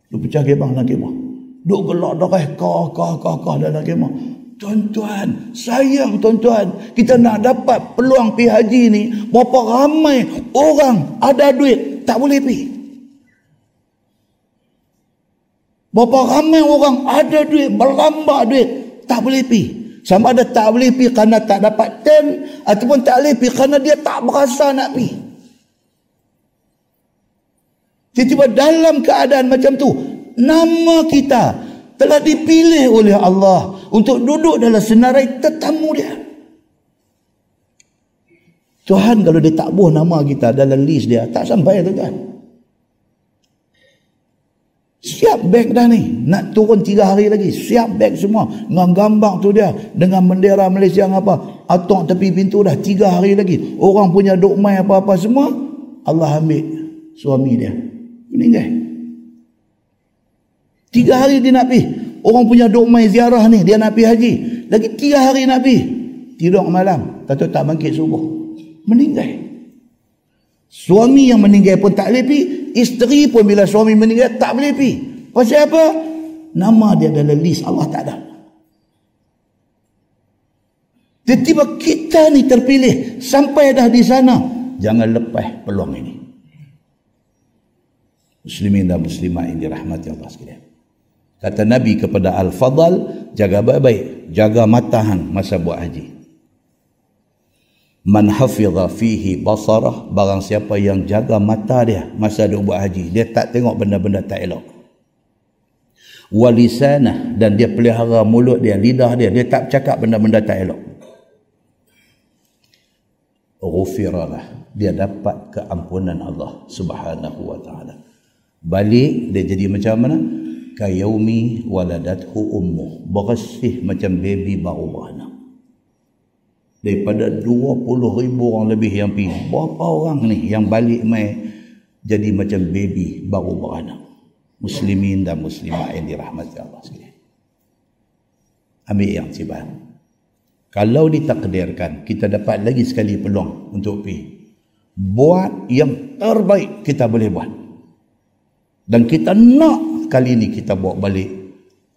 A: Duk pecah gebang dalam kemah. Duk gelak darah kah dalam kemah. Tuan-tuan, sayang tuan-tuan, kita nak dapat peluang pergi haji ni, berapa ramai orang ada duit tak boleh pergi. Berapa ramai orang ada duit, berlambak duit, tak boleh pergi. Sama ada tak boleh pergi kerana tak dapat tent, ataupun tak boleh pergi kerana dia tak berasa nak pergi. Tiba-tiba dalam keadaan macam tu, nama kita telah dipilih oleh Allah untuk duduk dalam senarai tetamu dia. Tuhan kalau dia tak buh nama kita dalam list dia, tak sampai tuan-tuan. Siap beg dah ni, nak turun 3 hari lagi, siap beg semua dengan gambar tu dia, dengan bendera Malaysia apa, atok tepi pintu dah 3 hari lagi. Orang punya dokmai apa-apa semua, Allah ambil suami dia, meninggal. 3 hari dia nak pergi, orang punya dokmai ziarah ni, dia nak pergi haji, lagi 3 hari nak pergi, tidur malam, tak bangkit subuh, meninggal. Suami yang meninggal pun tak boleh pergi, isteri pun bila suami meninggal tak boleh pergi. Pasal apa? Nama dia dalam list Allah tak ada. Tiba-tiba kita ni terpilih, sampai dah di sana, jangan lepas peluang ini. Muslimin dan muslimat yang dirahmati Allah sekalian. Kata Nabi kepada Al-Fadl, jaga baik-baik, jaga mata hang masa buat haji. Man hafidha fihi basarah, barang siapa yang jaga mata dia masa dia buat haji, dia tak tengok benda-benda tak elok. Walisanah, dan dia pelihara mulut dia, lidah dia, dia tak cakap benda-benda tak elok. Ghufiralah, dia dapat keampunan Allah Subhanahu wa taala. Balik dia jadi macam mana? Kayaumi waladathu ummuh, bersih macam baby baru beranak. Daripada 20,000 orang lebih yang pergi, berapa orang ni yang balik mai jadi macam baby baru beranak? Muslimin dan muslimat yang dirahmati Allah sekalian. Ambil yang tiba. Kalau ditakdirkan kita dapat lagi sekali peluang untuk pergi, buat yang terbaik kita boleh buat. Dan kita nak kali ini kita bawa balik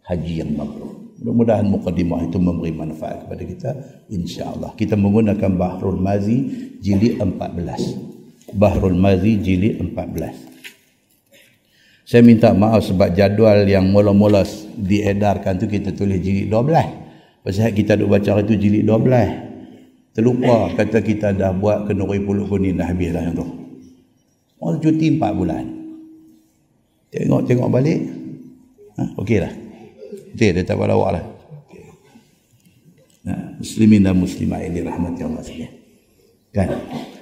A: haji yang mabrur. Mudah-mudahan mukadimah itu memberi manfaat kepada kita, insya-Allah. Kita menggunakan Bahrul Mazi jilid 14. Bahrul Mazi jilid 14. Saya minta maaf sebab jadual yang mula-mula diedarkan tu kita tulis jilid 12. Pasal kita duk baca itu jilid 12. Terlupa kata kita dah buat kenduri pulut kuning dah habis dah yang tu. Orang cuti 4 bulan. Tengok balik. Okeylah. Dia tak pada awak lah. Nah, muslimin dan muslimat yang dirahmati Allah sekalian. Kan?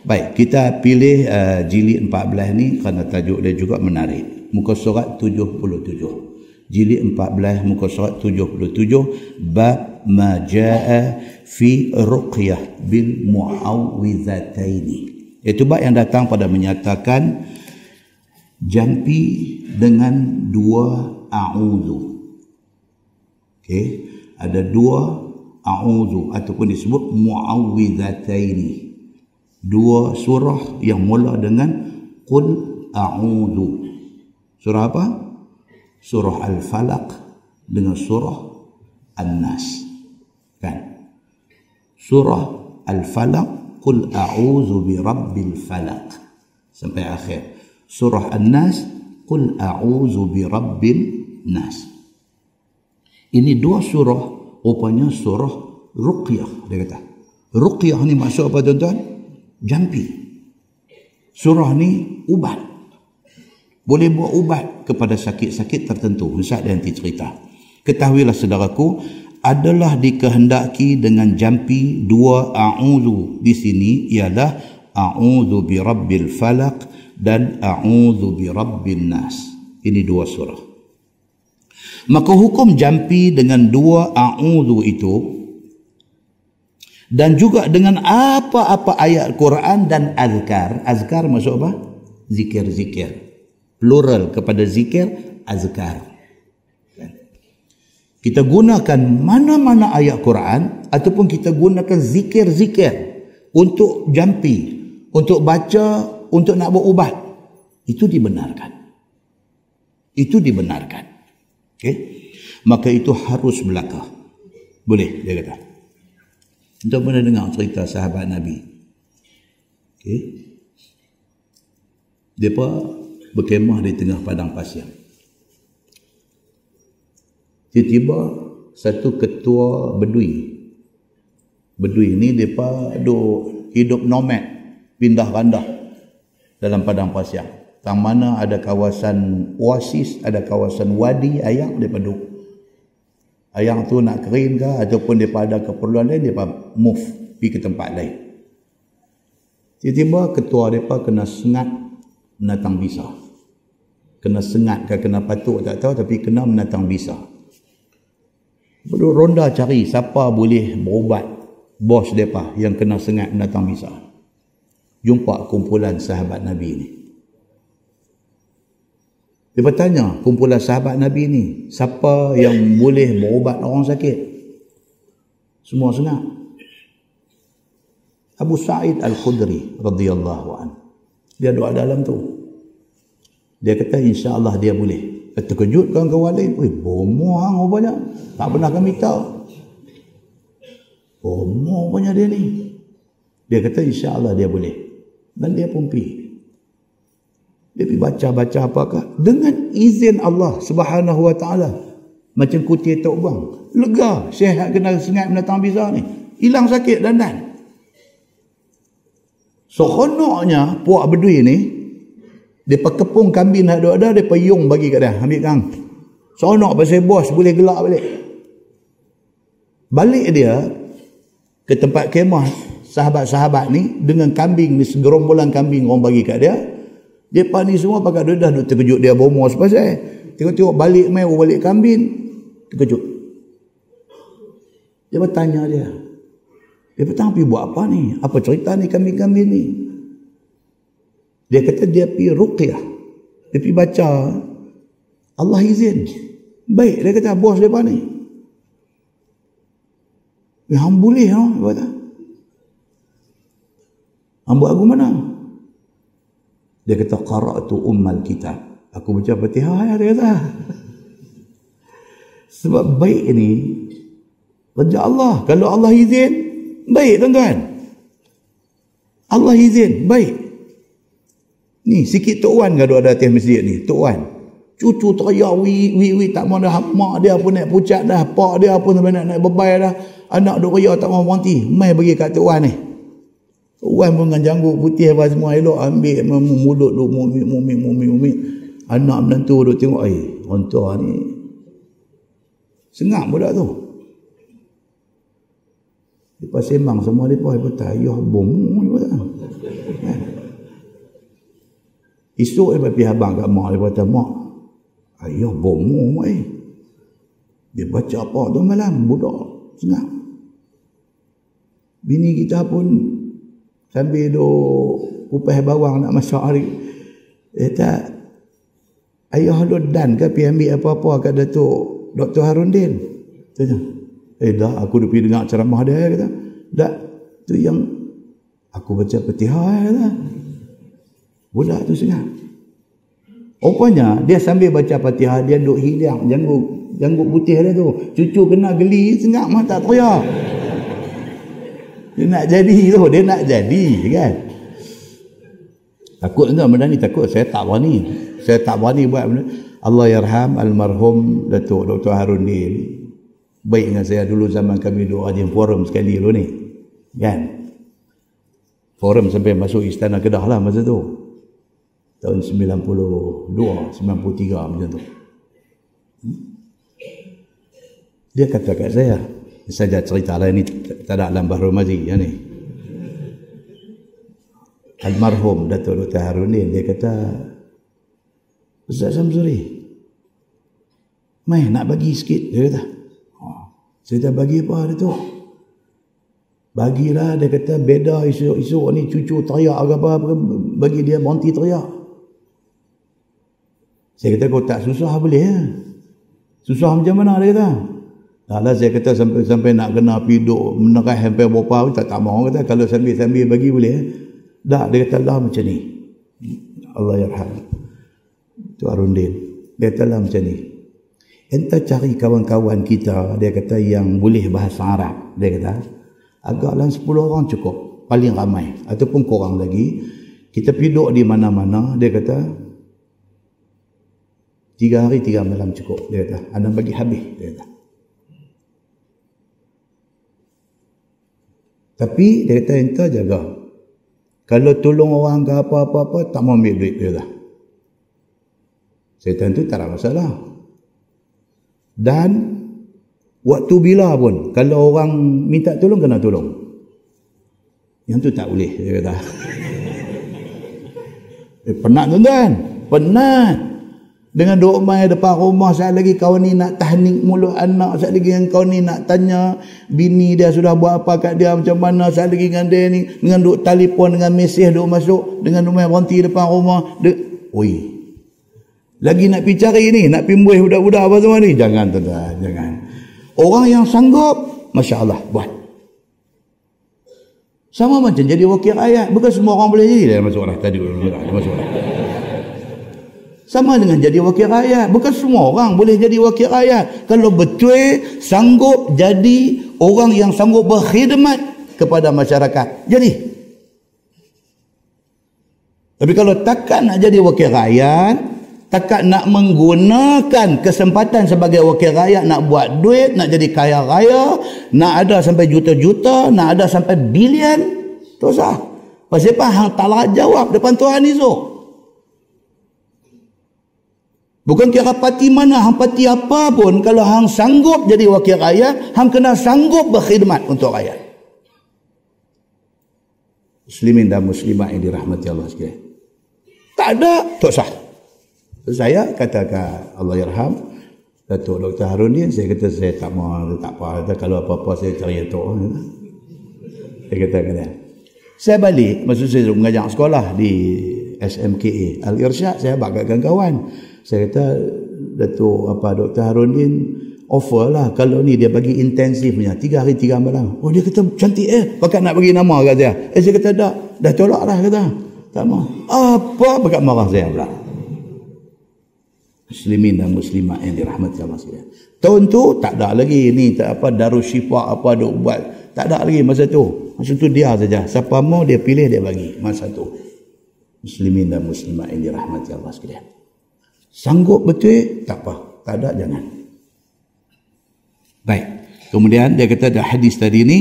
A: Baik, kita pilih jilid 14 ni kerana tajuk dia juga menarik. Muka surat 77. Jilid 14 muka surat 77, bab ma jaa fi ruqyah bil muawwidhataini. Itu bab yang datang pada menyatakan jampi dengan 2 a'udzu. Okay. Ada 2 a'udzu ataupun disebut muawwidhataini. 2 surah yang mula dengan qul a'udzu. Surah apa? Surah Al-Falaq dengan surah An-Nas. Kan? Surah Al-Falaq, qul a'udzu birabbil falaq sampai akhir. Surah An-Nas, qul a'udzu birabbil nas. Ini 2 surah, rupanya surah Ruqyah. Dia kata Ruqyah ni maksud apa tuan-tuan? Jampi. Surah ni ubat. Boleh buat ubat kepada sakit-sakit tertentu. Ustaz dia nanti cerita. Ketahuilah saudaraku, adalah dikehendaki dengan jampi dua a'udzu di sini ialah a'udzu birabbil falaq dan a'udzu birabbin nas. Ini dua surah. Maka hukum jampi dengan dua a'udzu itu dan juga dengan apa-apa ayat Quran dan azkar. Azkar maksud apa? Zikir-zikir. Plural kepada zikir, azkar. Kita gunakan mana-mana ayat Quran ataupun kita gunakan zikir-zikir untuk jampi, untuk baca, untuk nak buat ubat. Itu dibenarkan. Itu dibenarkan. Okay? Maka itu harus belaka. Boleh, dia kata. Kita pernah dengar cerita sahabat Nabi. Okay? Mereka berkemah di tengah padang pasir. Tiba-tiba satu ketua bedui. Bedui ni mereka hidup nomad, pindah randah dalam padang pasir. Tang mana ada kawasan oasis, ada kawasan wadi, ayam mereka duduk. Ayam tu nak kering ke ataupun mereka ada keperluan lain, mereka move pergi ke tempat lain. Tiba-tiba ketua mereka kena sengat menatang bisa. Kena sengat ke kena patuk tak tahu, tapi kena menatang bisa. Ronda cari siapa boleh berubat bos mereka yang kena sengat menatang bisa. Jumpa kumpulan sahabat Nabi ni. Dia bertanya kumpulan sahabat Nabi ni, siapa yang boleh berubat orang sakit? Semua sengat. Abu Sa'id Al-Khudri radhiyallahu anhu, dia doa dalam tu. Dia kata insya-Allah dia boleh. Terkejut kawan-kawan lain. Bomoh hang rupanya. Tak pernah kami tahu. Bomoh rupanya dia ni. Dia kata insya-Allah dia boleh. Dan dia pun pergi. Dia pergi baca-baca apakah. Dengan izin Allah Subhanahu Wa Ta'ala. Macam kutir tok bang. Lega. Syekh kena sengat menatang bisa ni. Hilang sakit dandan. Seronoknya puak bedui ni, dia kepung kambing nak ada, dia yung bagi kat dia, ambil kang. Seronok pasal bos boleh gelak balik. Balik dia ke tempat kemah sahabat-sahabat ni dengan kambing ni, segerombolan kambing orang bagi kat dia. Depa ni semua pakai dah duk terkejut dia bomo sepasal. Tengok-tengok balik mai balik kambing, terkejut. Dia bertanya dia. Dia petang pergi buat apa ni? Apa cerita ni kambing-kambing ni? Dia kata dia pergi ruqyah. Dia pergi baca. Allah izin. Baik, dia kata bos mereka ni. Yang boleh, no? Dia kata. Hang buat aku mana? Dia kata, qara'tu ummal kitab. Aku baca Fatihah, dia kata. Sebab baik ni, kerja Allah. Kalau Allah izin, baik tuan-tuan. Allah izin, baik. Ni sikit Tok Wan gaduh ada atas masjid ni. Tok Wan. Cucu teriak wi tak mau dah. Mak dia pun naik pucat dah. Pak dia pun sampai nak naik bebai dah. Anak duk riak tak mau berhenti. Mai bagi kat Tok Wan ni. Tok Wan pun dengan janggut putih apa semua elok ambil mulut duk mumik. Anak menantu duk tengok orang tua ni sengak budak tu. Lepas sembang semua depa kata ayah bomo ni kata. Esok dia pergi abang kat mak, dia kata, mak, ayah bomo mak Dia baca apa tu malam, budak, senang. Bini kita pun sambil duk kupas bawang nak masak hari. Dia kata, ayah lu dan ke pergi ambil apa-apa kat Datuk Dr. Harundin? Tanya, dah aku dah pergi dengar ceramah dia, kata. Dah, tu yang aku baca Fatihah, kata. Budak tu sengat. Rupanya dia sambil baca Fatihah dia duk hilang janggut putih dia tu. Cucu kena geli sengat mata teriak. Dia nak jadi tu, dia nak jadi kan. Takut enggak benda ni, takut saya tak berani. Saya tak berani buat benda. Allah yarham almarhum Datuk Dr. Harundin. Baik dengan saya dulu zaman kami duk rajin forum sekali dulu ni. Kan? forum sampai masuk Istana Kedah lah masa tu. Tahun 92, 93 macam tu. Dia kata kat saya cerita lah ni, tak ada alam Bahrul Mazi ya ni. Almarhum Datuk Dr. Harudin, dia kata, Ustaz Samsuri, mai nak bagi sikit, dia kata. Saya kata, bagi apa Datuk? Bagilah, dia kata, beda esok ni cucu teriak ke apa, bagi dia berhenti teriak. Saya kata, kau tak susah boleh ya? Susah macam mana, dia kata. Taklah, saya kata sampai nak kena piduk menerah sampai berapa, tak mahu kata, kalau sambil-sambil bagi boleh ya? Tak, dia kata lah macam ni. Allah yarham Tu Arundin, dia kata lah macam ni. Entah cari kawan-kawan kita, dia kata, yang boleh bahasa Arab, dia kata, agaklah 10 orang cukup, paling ramai, ataupun kurang lagi. Kita piduk di mana-mana, dia kata 3 hari 3 malam cukup, dia kata, anda bagi habis, dia kata. Tapi dia kata, entah jaga, kalau tolong orang ke apa-apa, tak mau ambil duit, dia kata. Saya tentu tak ada masalah. Dan waktu bila pun, kalau orang minta tolong, kena tolong. Yang tu tak boleh, dia kata. Penat tuan-tuan, penat. Dengan duk mai depan rumah, saat lagi kau ni nak tahnik mulut anak, saat lagi yang kau ni nak tanya bini dia sudah buat apa kat dia, macam mana, saat lagi dengan dia ni, dengan duk telefon, dengan mesej duk masuk, dengan duk mai berhenti depan rumah. Oi, lagi nak pergi cari ni, nak pergi membuih budak-budak apa semua ni. Jangan tuan-tuan, jangan. Orang yang sanggup, Masya Allah, buat. Sama macam jadi wakil rakyat. Bukan semua orang boleh jadi. Dia masuk lah tadi. Dia masuk lah. Sama dengan jadi wakil rakyat. Bukan semua orang boleh jadi wakil rakyat. Kalau betul sanggup jadi orang yang sanggup berkhidmat kepada masyarakat, jadi. Tapi kalau takkan nak jadi wakil rakyat, takkan nak menggunakan kesempatan sebagai wakil rakyat, nak buat duit, nak jadi kaya raya, nak ada sampai juta-juta, nak ada sampai bilion, tu sah. Pasal apa hang tak larat jawab depan Tuhan esok? Bukan kira parti mana, hang parti apa pun, kalau hang sanggup jadi wakil rakyat, hang kena sanggup berkhidmat untuk rakyat. Muslimin dan muslimat yang dirahmati Allah sekalian. Tak ada, tak sah. Saya katakan, Allah yarham Datuk Dr. Harudin, saya kata saya tak mau, tak apa, kalau apa-apa saya cari Datuk. Saya katakan dia. Saya balik, maksud saya mengajar sekolah di SMKA Al-Irsyad, saya bakatkan kawan. Saya kata, Datuk Dr. Harudin offer lah, kalau ni dia bagi intensifnya 3 hari 3 malam. Oh, dia kata cantik pakat nak bagi nama kat saya. Saya kata dah tolak lah, kata tak mau. Apa pakat marah saya pula. Muslimin dan muslimat yang dirahmati Allah sekalian. Tahun tu tak ada lagi ni, tak apa Darul Syifa apa duk buat, tak ada lagi masa tu. Masa tu dia saja, siapa mau dia pilih dia bagi masa tu. Muslimin dan muslimat yang dirahmati Allah sekalian. Sanggup betul tak apa, tak ada jangan. Baik. Kemudian dia kata ada hadis tadi ni,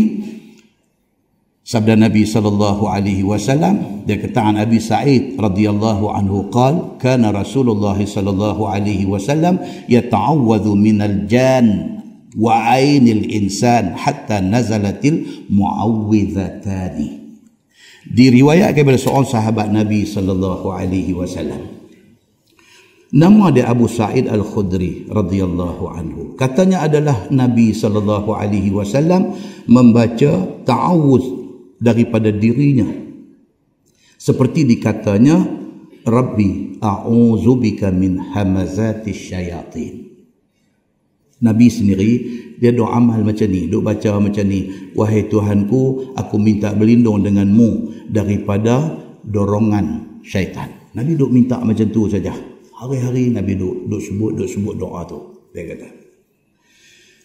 A: sabda Nabi sallallahu alaihi wasallam, dia kata an Abi Sa'id radhiyallahu anhu qala kana Rasulullah sallallahu alaihi wasallam yata'awwadhu minal jan wa 'ainil insan hatta nazalatil mu'awwidhatani. Diriwayatkan oleh seorang sahabat Nabi sallallahu alaihi wasallam. Nama dia Abu Sa'id Al-Khudri radhiyallahu anhu. Katanya adalah Nabi sallallahu alaihi wasallam membaca ta'awuz daripada dirinya. Seperti dikatanya, Rabbi a'udzubika min hamazatis syayatin. Nabi sendiri dia doa amal macam ni, doa baca macam ni, wahai Tuhanku, aku minta berlindung denganmu daripada dorongan syaitan. Nabi duk minta macam tu saja. Hari-hari Nabi duk sebut doa tu, dia kata.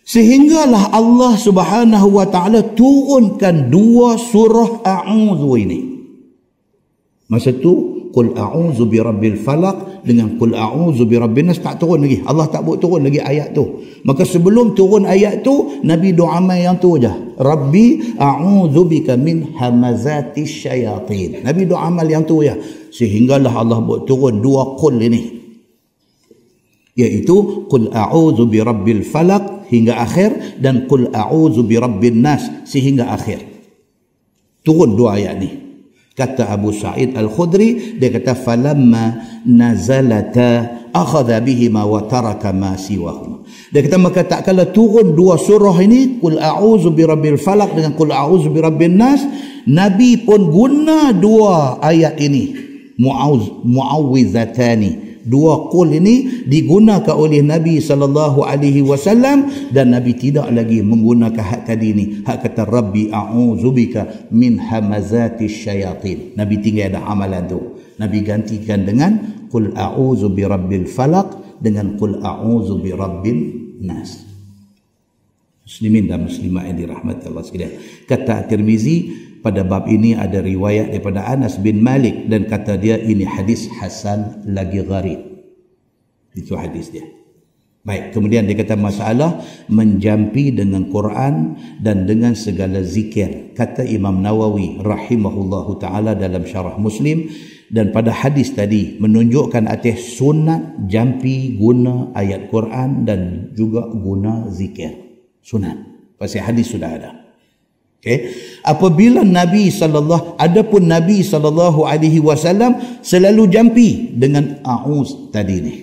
A: Sehinggalah Allah Subhanahu wa taala turunkan 2 surah A'udzu ini. Masa tu qul a'udzu birabbil falaq dengan qul a'udzu birabbin nas tak turun lagi. Allah tak buat turun lagi ayat tu. Maka sebelum turun ayat tu, Nabi doa amal yang tu aja. Rabbi a'udzu bika min hamazatis syayatin. Nabi doa amal yang tu ya. Sehinggalah Allah buat turun dua qul ini. Iaitu qul a'udzu birabbil falaq hingga akhir dan qul a'udzu birabbin nas sehingga akhir. Turun dua ayat ni. Kata Abu Sa'id Al-Khudri, dia kata falamma nazalata akhadha bihima wa taraka ma siwahuma. Dia kata maka tak kala turun dua surah ini, qul a'udzu birabbil falaq dengan qul a'udzu birabbin nas, Nabi pun guna dua ayat ini, mu'awwizatani. Dua qul ini digunakan oleh Nabi SAW dan Nabi tidak lagi menggunakan hak tadi ni. Hak kata Rabbi a'udzubika min hamazatis syayatin. Nabi tinggal ada amalan tu. Nabi gantikan dengan qul a'udzu birabbil falaq dengan qul a'udzu birabbin nas. Muslimin dan muslimat yang dirahmati Allah sekalian. Kata Tirmizi, pada bab ini ada riwayat daripada Anas bin Malik dan kata dia ini hadis hasan lagi gharib. Itu hadis dia. Baik, kemudian dia kata masalah menjampi dengan Quran dan dengan segala zikir. Kata Imam Nawawi rahimahullahu taala dalam syarah Muslim, dan pada hadis tadi menunjukkan atas sunat jampi guna ayat Quran dan juga guna zikir. Sunat. Pasal hadis sudah ada. Okay. Apabila adapun Nabi SAW selalu jampi dengan a'uz tadi ni.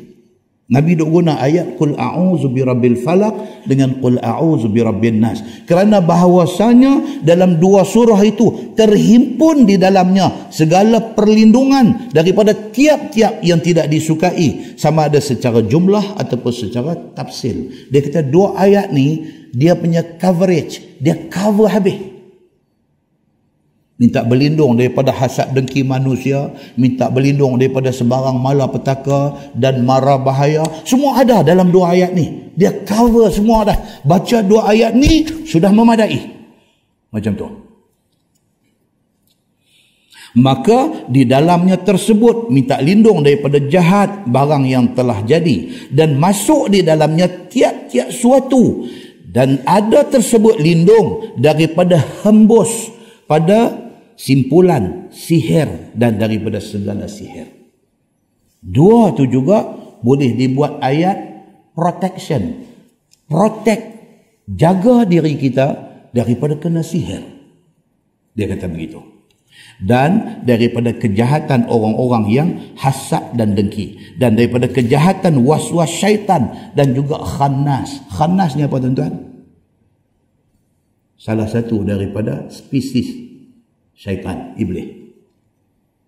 A: Nabi duk guna ayat qul a'udzu birabbil falaq dengan qul a'udzu birabbin nas. Kerana bahawasanya dalam dua surah itu terhimpun di dalamnya segala perlindungan daripada tiap-tiap yang tidak disukai, sama ada secara jumlah ataupun secara tafsil. Dia kata dua ayat ni dia punya coverage, dia cover habis. Minta berlindung daripada hasad dengki manusia, minta berlindung daripada sebarang malapetaka dan mara bahaya. Semua ada dalam dua ayat ni. Dia cover semua dah. Baca dua ayat ni sudah memadai. Macam tu. Maka di dalamnya tersebut minta lindung daripada jahat barang yang telah jadi, dan masuk di dalamnya tiap-tiap suatu, dan ada tersebut lindung daripada hembus pada simpulan sihir dan daripada segala sihir. Dua tu juga boleh dibuat ayat protection. Protect, jaga diri kita daripada kena sihir. Dia kata begitu. Dan daripada kejahatan orang-orang yang hasad dan dengki, dan daripada kejahatan was-was syaitan dan juga khannas. Khannas ni apa tuan-tuan? Salah satu daripada spesies syaitan, iblis.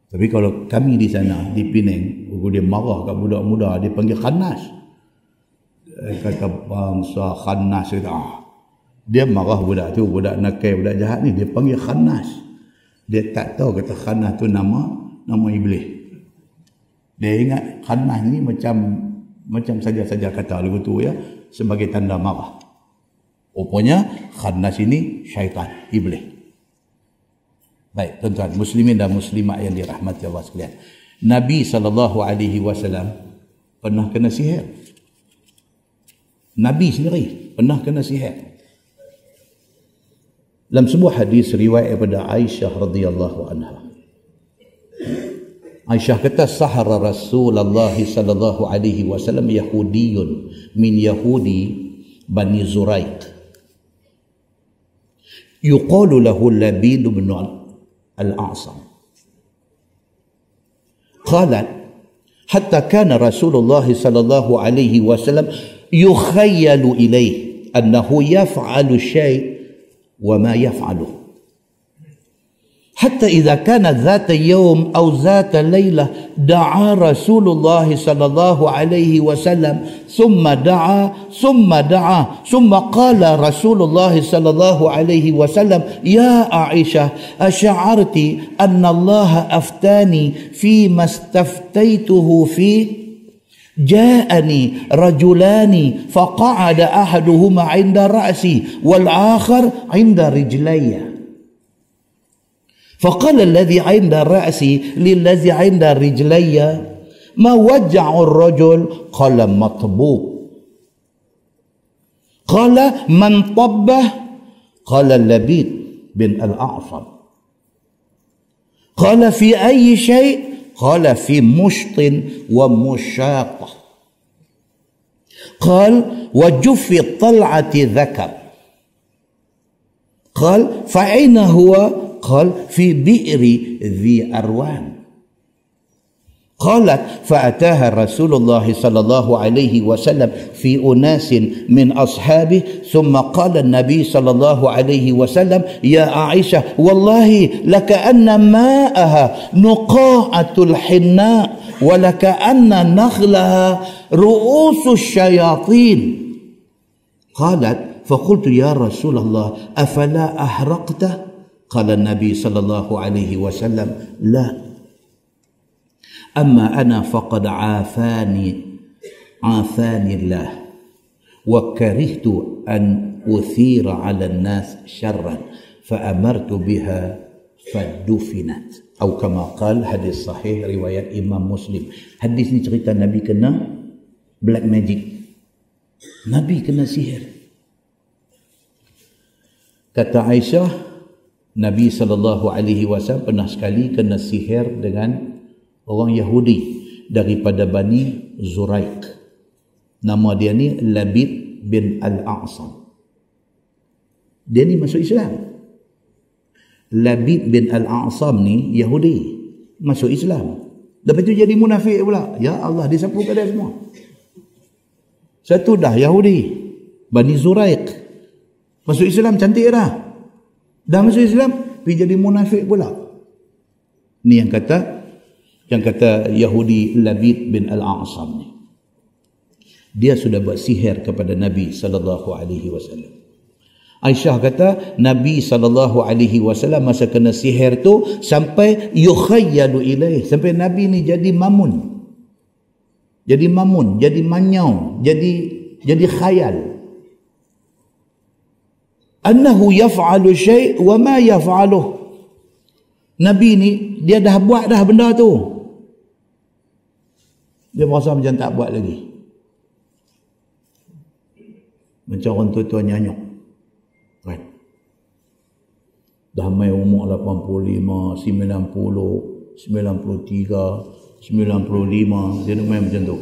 A: Tapi kalau kami di sana, di Penang, dia marah kat budak muda, dia panggil khannas. Dia kata bangsa khannas itu. Dia marah budak tu, budak nakal, budak jahat ni, dia panggil khannas. Dia tak tahu kata khannas tu nama iblis. Dia ingat khannas ni macam saja-saja kata lagu tu ya, sebagai tanda marah. Rupanya khannas ini syaitan, iblis. Baik, tuan-tuan muslimin dan muslimat yang dirahmati Allah sekalian. Nabi SAW pernah kena sihir. Nabi sendiri pernah kena sihir. Dalam sebuah hadis riwayat daripada Aisyah radhiyallahu anha. Aisyah kata sahara Rasulullah sallallahu alaihi wasallam Yahudiyun min Yahudi Bani Zuraiq. Yuqalu lahu Labid bin الأعصم قالت حتى كان رسول الله صلى الله عليه وسلم يخيل إليه أنه يفعل شيء وما يفعله حتى إذا كان ذات يوم أو ذات ليلة دعا رسول الله صلى الله عليه وسلم ثم دعا ثم قال رسول الله صلى الله عليه وسلم يا عائشة أشعرت أن الله أفتاني فيما استفتيته فيه جاءني رجلان فقعد أحدهما عند رأسي والآخر عند رجلي فقال الذي عند رأسي للذي عند رجلي ما وجع الرجل؟ قال مطبوب. قال من طبه؟ قال اللبيد بن الأعصم. قال في أي شيء؟ قال في مشط ومشاطة. قال وجف طلعة ذكر. قال فأين هو؟ قال في بئر ذي أروان. قالت فأتاها رسول الله صلى الله عليه وسلم في أناس من أصحابه ثم قال النبي صلى الله عليه وسلم يا عائشة والله لكأن ماءها نقاعة الحناء ولكأن نخلها رؤوس الشياطين. قالت فقلت يا رسول الله أفلا أحرقته؟ قال النبي صلى الله عليه وسلم لا، أما أنا فقد عافاني الله وكرهت أن أثير على الناس شرا فأمرت بها فدفنت. أو كما قال hadis sahih riwayat Imam Muslim. Hadis ni cerita Nabi kena black magic. Nabi kena sihir. Kata Aisyah, Nabi SAW pernah sekali kena sihir dengan orang Yahudi daripada Bani Zuraik. Nama dia ni Labid bin Al-A'sam. Dia ni masuk Islam. Labid bin Al-A'sam ni Yahudi, masuk Islam. Lepas tu jadi munafik pula. Ya Allah, disapu pada semua. Satu dah Yahudi, Bani Zuraik, masuk Islam, cantik dah. Dah masuk Islam, pergi jadi munafik pula. Ni yang kata Yahudi Labid bin Al-A'sam ni. Dia sudah buat sihir kepada Nabi SAW. Aisyah kata Nabi SAW masa kena sihir tu sampai yukhayyalu ilaih, sampai Nabi ni jadi mamun, jadi manyau, jadi khayal. Annahu yaf'alu syai' wa ma yaf'aluh. Nabi ni dia dah buat dah benda tu, dia merasa macam tak buat lagi. Macam orang tua-tua nyanyuk kan, dah mai umur 85, 90, 93, 95, dia main macam tu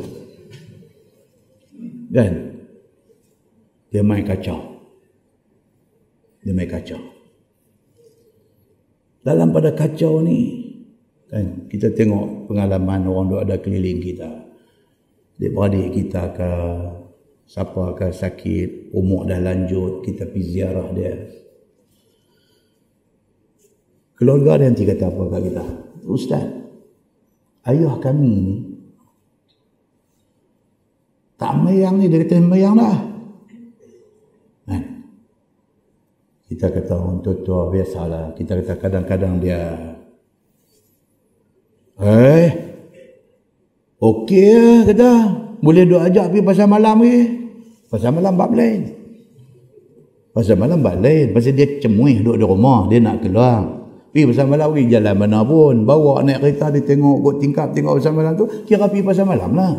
A: kan. Dia main kacau. Dalam pada kacau ni kan, kita tengok pengalaman orang duk ada keliling kita, adik-beradik kita ke siapa ke sakit, umur dah lanjut, kita pergi ziarah dia. Keluarga dia nanti kata apa kat kita? Ustaz, ayah kami ni tak sembahyang ni, dia kata sembahyang dah kan. Kita kata orang tua-tua biasalah, kita kata kadang-kadang dia okey lah kata, boleh duk ajak pergi pasal malam ke. Pasal malam bab lain. Pasal dia cemuih duduk di rumah, dia nak keluar. Pergi pasal malam, pergi jalan mana pun, bawa naik kereta, dia tengok kot tingkap, tengok pasal malam tu, kira pergi pasal malam lah.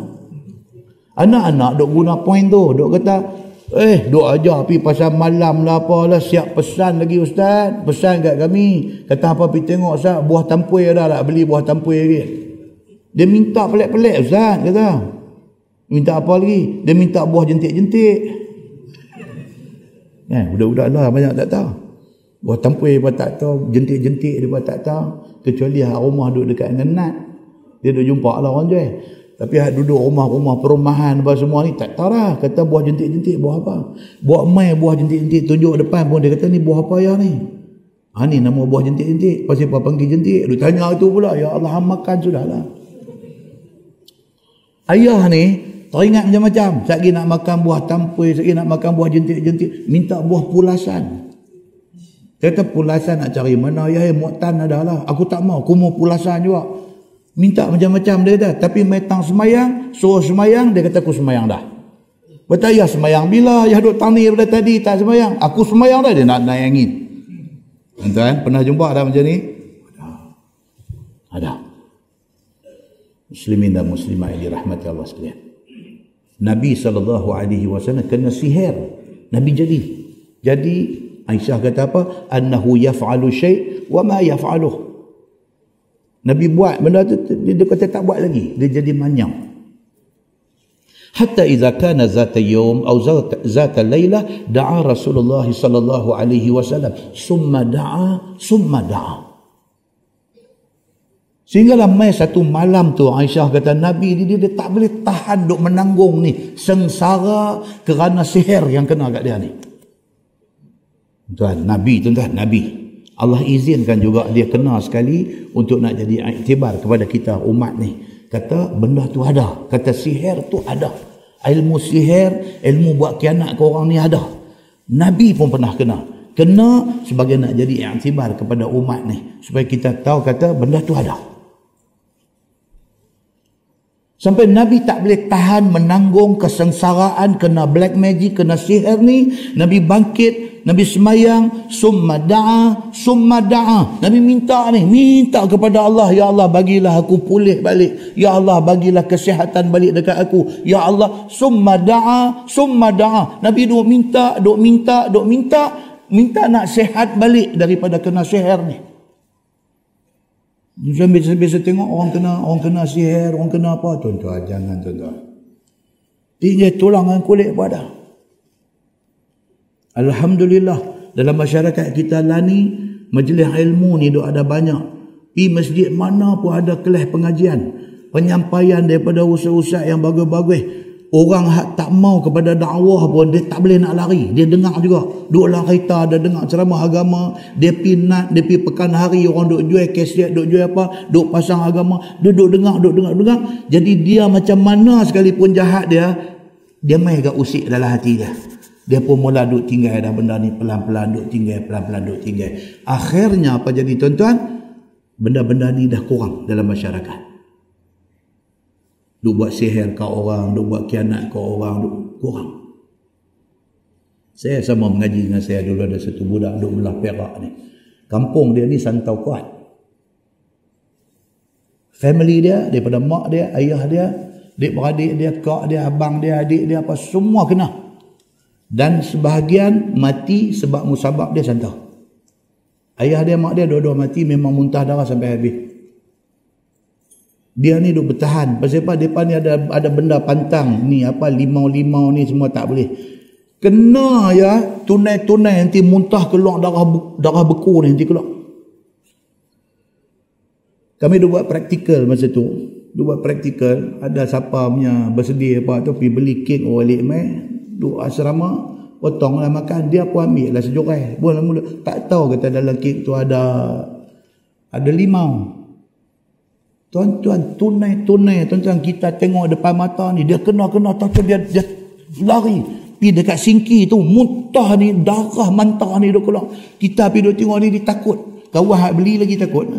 A: Anak-anak duk guna point tu, duk kata, duk ajak pergi pasal malam lah apalah, siap pesan lagi ustaz, pesan kat kami. Kata apa pergi tengok ustaz, buah tampui dah tak beli buah tampui lagi. Dia minta pelik-pelik ustaz, kata. Minta apa lagi? Dia minta buah jentik-jentik. Budak-budak lah banyak tak tahu. Buah tampui dia tak tahu, jentik-jentik dia tak tahu. Kecuali hak rumah duduk dekat dengan nat, dia duduk jumpa lah orang jual. Tapi hak duduk rumah-rumah perumahan apa semua ni tak tahu lah. Kata buah jentik-jentik, buah apa? Buah mai buah jentik-jentik, tunjuk depan pun dia kata ni buah apa ya ni? Ni nama buah jentik-jentik. Pasal apa panggil jentik? Dia tanya itu pula. Ya Allah, makan sudahlah. Ayah ni teringat macam-macam. Sekali nak makan buah tampui, sekali nak makan buah jentik-jentik, minta buah pulasan. Kata pulasan nak cari mana? Ya, muatan ada lah. Aku tak mau, aku mau pulasan juga. Minta macam-macam dia kata. Tapi metang semayang, suruh semayang, dia kata aku semayang dah. Kata ya semayang bila? Ya duk tani pada tadi tak semayang. Aku semayang dah, dia nak naik angin. Tuan pernah jumpa dah macam ni? Ada. Muslimin dan muslimah yang dirahmati Allah sekalian. Nabi SAW kena sihir. Nabi jadi Aisyah kata apa? Annahu yaf'alu syai' wa ma yaf'aluh. Nabi buat benda tu, dia kata tak buat lagi. Dia jadi manyang. Hatta idza kana zata yawm aw zata layla da'a Rasulullah sallallahu alaihi wasallam summa da'a. Sehinggalah mai satu malam tu Aisyah kata Nabi dia tak boleh tahan duk menanggung ni sengsara kerana sihir yang kena kat dia ni. Tuan Nabi. Allah izinkan juga dia kena sekali untuk nak jadi iktibar kepada kita umat ni. Kata benda tu ada, kata sihir tu ada. Ilmu sihir, ilmu buat khianat ke orang ni ada. Nabi pun pernah kena sebagai nak jadi iktibar kepada umat ni supaya kita tahu kata benda tu ada. Sampai Nabi tak boleh tahan menanggung kesengsaraan kena black magic, kena sihir ni. Nabi bangkit, Nabi semayang, summa da'a. Nabi minta kepada Allah, ya Allah bagilah aku pulih balik. Ya Allah bagilah kesihatan balik dekat aku. Ya Allah, summa da'a. Nabi duk minta nak sihat balik daripada kena sihir ni. Biasa tengok orang kena sihir, orang kena apa, tuan-tuan, jangan tuan-tuan. Tinggal tulangan kulit pun ada. Alhamdulillah dalam masyarakat kita lah ni majlis ilmu ni duk ada banyak. Di masjid mana pun ada kelas pengajian, penyampaian daripada ustaz-ustaz yang bagus-bagus. Orang hak tak mau kepada dakwah pun dia tak boleh nak lari. Dia dengar juga. Duk dalam kereta ada dengar ceramah agama. Dia pergi pekan hari orang duk jual kaset, duk jual apa, duk pasang agama. Dia duk dengar. Jadi dia macam mana sekalipun jahat dia mai agak usik dalam hati dia. Dia pun mula duk tinggal dah benda ni pelan-pelan duk tinggal. Akhirnya apa jadi tuan-tuan? Benda-benda ni dah kurang dalam masyarakat. Duk buat sihir ke orang, duk buat khianat ke orang, duk kurang. Saya sama mengaji dengan saya dulu, ada satu budak duk belah Perak ni. Kampung dia ni santau kuat. Family dia, daripada mak dia, ayah dia, adik-beradik dia, kak dia, abang dia, adik dia, apa semua kena. Dan sebahagian mati sebab musabab dia santau. Ayah dia, mak dia, dua-dua mati memang muntah darah sampai habis. Dia ni duk bertahan. Pasal apa? Depan ni ada benda pantang. Ni apa limau-limau ni semua tak boleh. Kena ya tunai-tunai nanti muntah keluar darah beku ni nanti keluar. Kami duk buat praktikal masa tu. Duk buat praktikal. Ada siapa punya bersedia apa tu pergi beli kek balik mai. Duk asrama. Potonglah makan. Dia pun ambil lah sejurai. Mula-mula tak tahu kata dalam kek tu ada limau. Tuan-tuan, tunai, tuan-tuan, kita tengok depan mata ni, dia kena, tapi dia lari. Pergi dekat singki tu, muntah ni, darah mantah ni dia keluar. Kita pergi tengok ni, dia takut. Kawan hak beli lagi takut.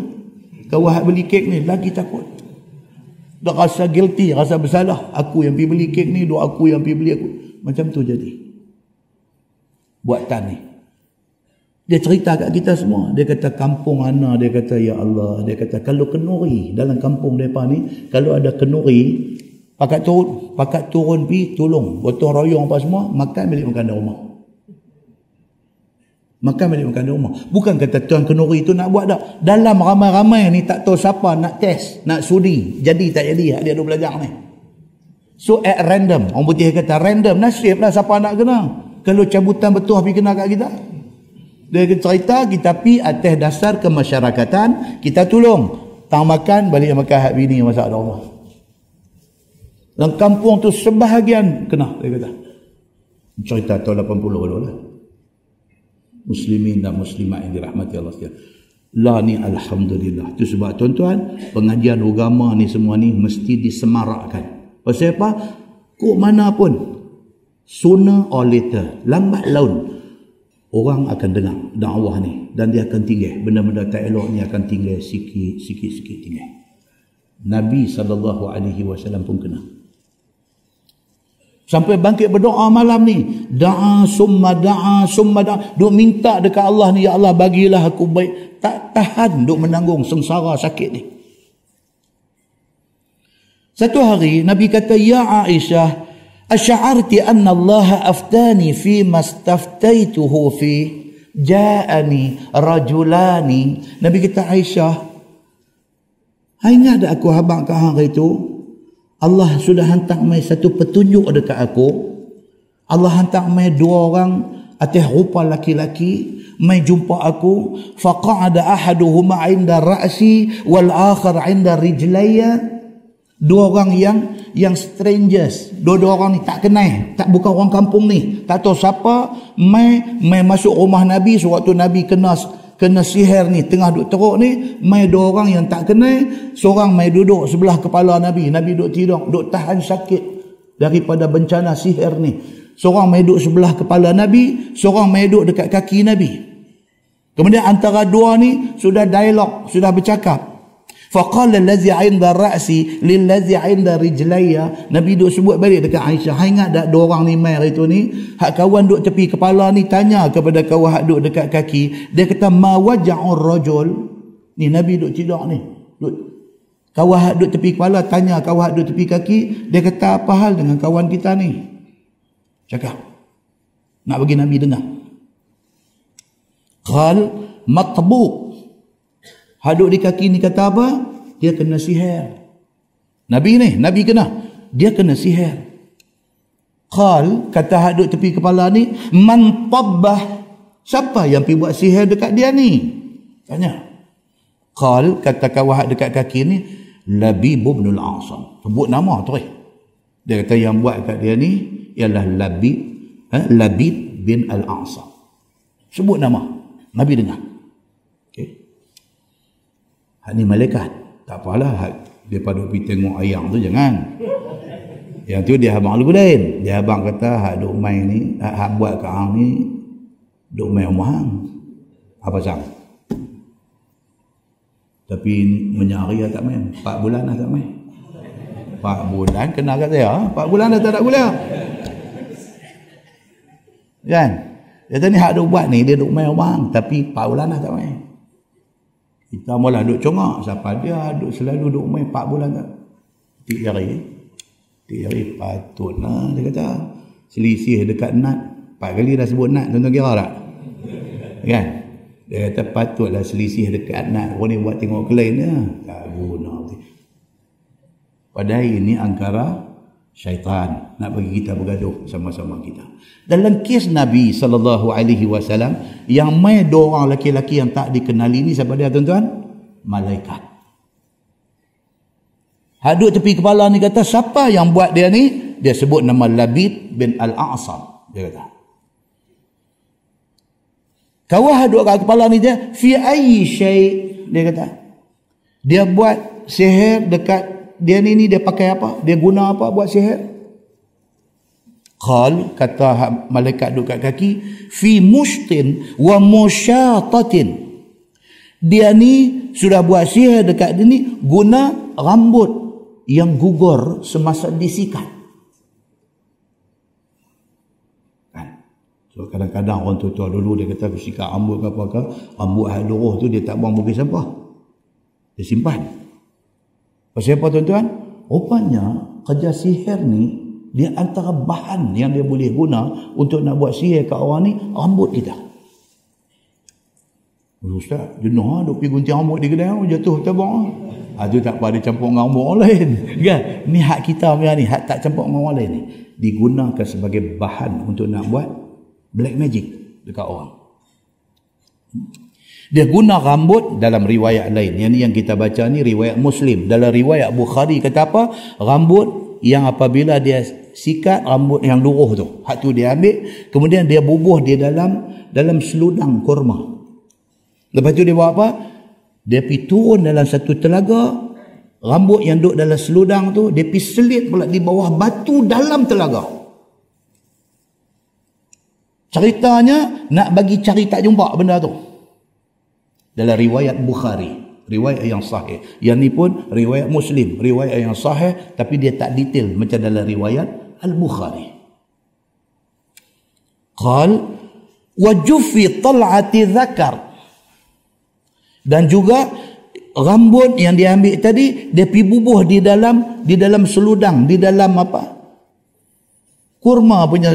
A: Kawan hak beli kek ni, lagi takut. Dia rasa guilty, rasa bersalah. Aku yang pergi beli kek ni, aku yang pergi beli aku. Macam tu jadi. Buatan ni. Dia cerita kat kita semua. Dia kata kampung ana, dia kata ya Allah, dia kata kalau kenuri dalam kampung depa ni, kalau ada kenuri, pakat turun pi tolong gotong royong apa semua, makan balik makan dalam rumah. Makan balik makan dalam rumah. Bukan kata tuan kenuri tu nak buat dak. Dalam ramai-ramai ni tak tahu siapa nak test, nak sudi, jadi tak jadi dia duk belajar ni. So at random, orang putih kata random, nasib lah siapa nak kena. Kalau cabutan betul pergi kena kat kita. Dia cerita kita pi atas dasar kemasyarakatan, kita tolong. Tang makan, balik makan hak bini masak dalam rumah. Dalam kampung tu sebahagian kena, dia kata. Cerita tahun 80 dulu lah. Muslimin dan muslimat yang dirahmati Allah sekalian. Lah ni alhamdulillah. Itu sebab tuan-tuan, pengajian agama ni semua ni mesti disemarakkan. Pasal apa? Kok mana pun, sooner or later, lambat laun, orang akan dengar dakwah ni dan dia akan tinggal. Benda-benda tak elok ni akan tinggal sikit tinggal. Nabi SAW pun kena. Sampai bangkit berdoa malam ni. Da'a summa da'a. Duk minta dekat Allah ni, ya Allah bagilah aku baik. Tak tahan duk menanggung sengsara sakit ni. Satu hari Nabi kata, "Ya Aisyah, asy'arti anna Allah aftani fi mastaftaituhu fi ja'ani rajulani." Nabi kata, "Aisyah, ingat tak aku habaq kat hang itu? Allah sudah hantar mai satu petunjuk dekat aku. Allah hantar mai dua orang atas rupa laki-laki mai jumpa aku, faqa'ada ahaduhuma 'inda ra'si wal akhar 'inda rijlayya." Dua orang yang strangers, dua orang ni tak kenal, tak bukan orang kampung ni, tak tahu siapa, mai masuk rumah Nabi sewaktu Nabi kena sihir ni, tengah duk teruk ni, mai dua orang yang tak kenal, seorang mai duduk sebelah kepala Nabi duk tidur, duk tahan sakit daripada bencana sihir ni. Seorang mai duduk sebelah kepala Nabi, seorang mai duduk dekat kaki Nabi. Kemudian antara dua ni sudah dialog, sudah bercakap. Faqala allazi 'inda ra'si lillazi 'inda rijlayya. Nabi duk sebut balik dekat Aisyah, ingat tak dua orang ni mai hari tu ni, hak kawan duk tepi kepala ni tanya kepada kawan hak duk dekat kaki, dia kata, "Ma waja'ur rajul." Ni Nabi duk tidur ni, kawan hak duk tepi kepala tanya kawan hak duk tepi kaki, dia kata, "Apa hal dengan kawan kita ni?" Cakap nak bagi Nabi dengar. Qal matbuq. Haduk di kaki ni kata apa? Dia kena sihir. Nabi kena. Dia kena sihir. Qal, kata haduk tepi kepala ni, man tabbah. Siapa yang pergi buat sihir dekat dia ni? Tanya. Qal, kata kawan dekat kaki ni, Labib bin al-A'sam. Sebut nama tu. Dia kata yang buat kat dia ni ialah Labib bin al-A'sam. Sebut nama. Nabi dengar. Hak ni malaikat. Tak apalah, dia pada pergi tengok ayam tu jangan. Yang tu dia abang lagu lain. Dia abang kata hak duk main ni, hak buat kat hang ni duk main rumah hang. Apa sang? Tapi menyari tak main. 4 bulan dah tak main. 4 bulan kena kat saya. 4 bulan dah tak nak gula. Kan? Dia tadi hak duk buat ni, dia duk main rumah hang. Tapi 4 bulan dah tak main. Kita malah duk congak. Siapa dia selalu duk main 4 bulan tak? Tiap hari patutlah dia kata. Selisih dekat nat. 4 kali dah sebut nat, tuan-tuan kira tak? Kan? Dia kata patutlah selisih dekat nat. Orang ni buat tengok kelain dia. Tak guna. Padahal ini angkara syaitan nak bagi kita bergaduh sama-sama kita. Dalam kes Nabi SAW yang mai dua orang laki-laki yang tak dikenali ni, siapa dia tuan-tuan? Malaikat. Hadut tepi kepala ni kata, siapa yang buat dia ni? Dia sebut nama Labib bin al-A'sam. Dia kata, kawah hadut kat kepala ni dia, fi ayyi syai'. Dia kata, dia buat sihir dekat dia ni dia pakai apa? Dia guna apa buat sihir? Qal, kata malaikat duduk kat kaki, fi mushtin wa musyatatin. Dia ni sudah buat sihir dekat dia ni guna rambut yang gugur semasa disikat. Kan? So kadang-kadang orang tua-tua dulu dia kata sikat rambut ke apa ke, rambut hak luruh tu dia tak buang bukit sampah. Dia simpan. Pasal apa tuan-tuan? Rupanya kerja sihir ni, dia antara bahan yang dia boleh guna untuk nak buat sihir kat orang ni, rambut kita. Ustaz, jenuh duk pergi gunting rambut di kedai, jatuh tabang. Itu tak apa, dia campur dengan rambut orang lain. Kan? Ni hak kita punya ni, hak tak campur dengan orang lain ni. Digunakan sebagai bahan untuk nak buat black magic dekat orang. Dia guna rambut dalam riwayat lain. Yang ni yang kita baca ni riwayat Muslim. Dalam riwayat Bukhari kata apa? Rambut yang apabila dia sikat, rambut yang luruh tu, hak tu dia ambil, kemudian dia bubuh dia dalam seludang kurma. Lepas tu dia buat apa? Dia pergi turun dalam satu telaga, rambut yang duduk dalam seludang tu dia pergi selit pula di bawah batu dalam telaga. Ceritanya nak bagi cari tak jumpa benda tu. Dalam riwayat Bukhari, riwayat yang sahih. Yang ni pun riwayat Muslim, riwayat yang sahih, tapi dia tak detail macam dalam riwayat Al-Bukhari. Qal wa jufi tal'ati dzakar. Dan juga rambut yang dia ambil tadi, dia pergi bubuh di dalam seludang, di dalam kurma punya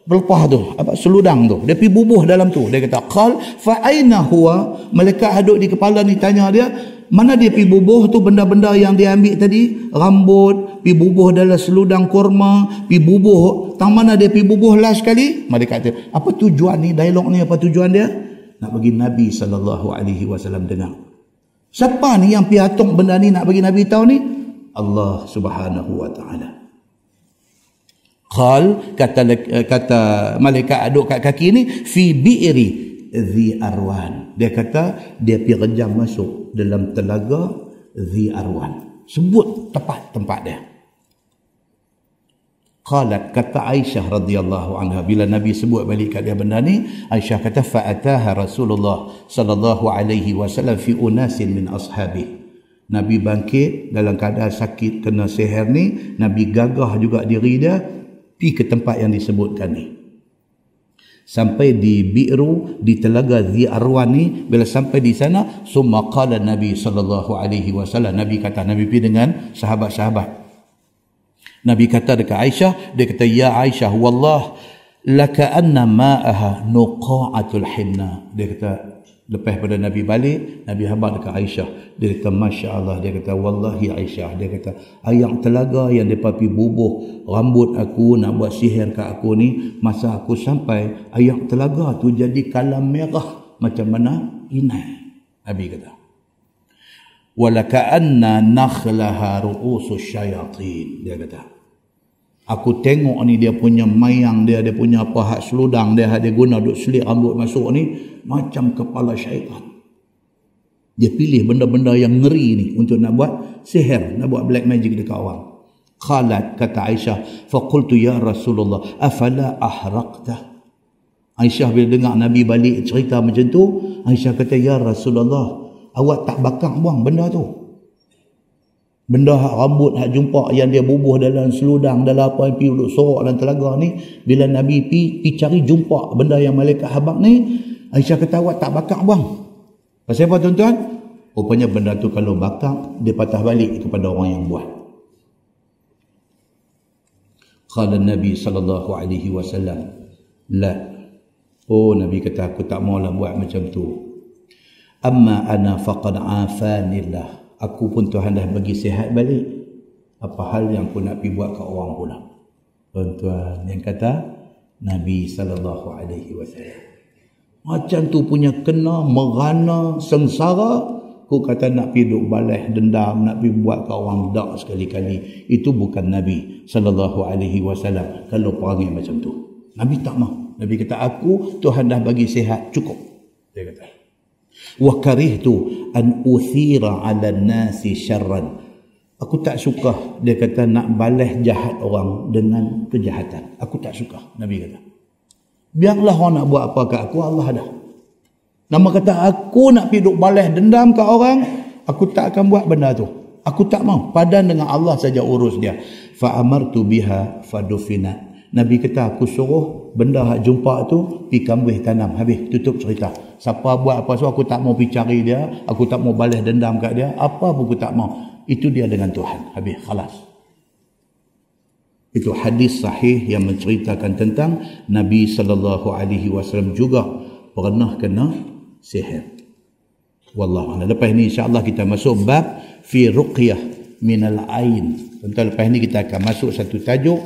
A: pelepah tu, seludang tu, dia pergi bubuh dalam tu. Dia kata qal fa aina huwa, malaikat duduk di kepala ni tanya dia, mana dia pergi bubuh tu benda-benda yang dia ambil tadi, rambut, pergi bubuh dalam seludang kurma, pergi bubuh, tang mana dia pergi bubuh last sekali? Malaikat kata, apa tujuan ni, dialog ni apa tujuan dia? Nak bagi Nabi SAW dengar. Siapa ni yang pergi atung benda ni nak bagi Nabi tahu ni? Allah Subhanahu wa taala. Qal, kata malaikat aduk kat kaki ni, fi bi'ri dhi arwan. Dia kata dia pergi rejam masuk dalam telaga dhi arwan. Sebut tempat dia. Qalat, kata Aisyah radhiyallahu anha, bila Nabi sebut balik kat dia benda ni, Aisyah kata fa'ataha Rasulullah sallallahu alaihi wasallam fi unasin min ashabi. Nabi bangkit dalam keadaan sakit kena sihir ni, Nabi gagah juga diri dia pergi ke tempat yang disebutkan ni. Sampai di bi'ru, di telaga Dhi Arwan ni, bila sampai di sana, summa qala Nabi sallallahu alaihi wasallam, Nabi kata, Nabi pergi dengan sahabat-sahabat. Nabi kata dekat Aisyah, dia kata, ya Aisyah, wallah laka'anna ma'aha nuqa'atul hinna. Dia kata, lepas pada Nabi balik, Nabi habaq dekat Aisyah, dia kata, Masya Allah, dia kata, wallahi Aisyah, dia kata, air telaga yang mereka pergi bubuh rambut aku, nak buat sihir kat aku ni, masa aku sampai, air telaga tu jadi kalam merah macam mana inai. Nabi kata, walaka'anna nakhlaha ru'usus syayatin. Dia kata, aku tengok ni dia punya mayang dia punya apa hak seludang dia guna duk selit rambut masuk ni macam kepala syaitan. Dia pilih benda-benda yang ngeri ni untuk nak buat sihir, nak buat black magic dekat orang. Qalat, kata Aisyah, faqultu ya Rasulullah afala ahraqta. Aisyah bila dengar Nabi balik cerita macam tu, Aisyah kata, ya Rasulullah, awak tak bakar buang benda tu? Benda hak rambut hak jumpa yang dia bubuh dalam seludang, dalam apa yang pergi duduk sorok dalam telaga ni, bila Nabi pergi cari jumpa benda yang malaikat habaq ni, Aisyah kata, awak tak bakar buang. Pasal apa tuan-tuan? Rupanya benda tu kalau bakar, dia patah balik kepada orang yang buat. Qala Nabi sallallahu alaihi wasallam, la. Oh, Nabi kata, aku tak maulah buat macam tu. Amma ana faqad afanillah. Aku pun Tuhan dah bagi sihat balik. Apa hal yang aku nak pergi buat kat orang pula? Tuan-tuan, yang kata Nabi sallallahu alaihi wasallam. Macam tu punya kena, merana, sengsara, aku kata nak pergi duk balas dendam, nak pergi buat kat orang dak sekali-kali. Itu bukan Nabi sallallahu alaihi wasallam kalau perangai macam tu. Nabi tak mau. Nabi kata, aku Tuhan dah bagi sihat, cukup. Dia kata, wa karihtu an uthira 'ala an-nasi syarran. Aku tak suka, dia kata, nak balas jahat orang dengan kejahatan. Aku tak suka, Nabi kata. Biarlah orang nak buat apa kat aku, Allah dah. Nama kata aku nak pergi duk balas dendam kat orang, aku tak akan buat benda tu. Aku tak mau. Padan dengan Allah saja urus dia. Fa amartu biha fadufinat. Nabi kata, aku suruh benda hak jumpa tu pergi kambuh tanam. Habis, tutup cerita. Siapa buat apa so, aku tak mau pergi cari dia, aku tak mau balas dendam kat dia, apa pun aku tak mau. Itu dia dengan Tuhan. Habis, khalas. Itu hadis sahih yang menceritakan tentang Nabi SAW juga pernah kena sihir. Wallahu a'lam. Lepas ni insya-Allah kita masuk bab fi ruqyah minal ain. Lepas ni kita akan masuk satu tajuk,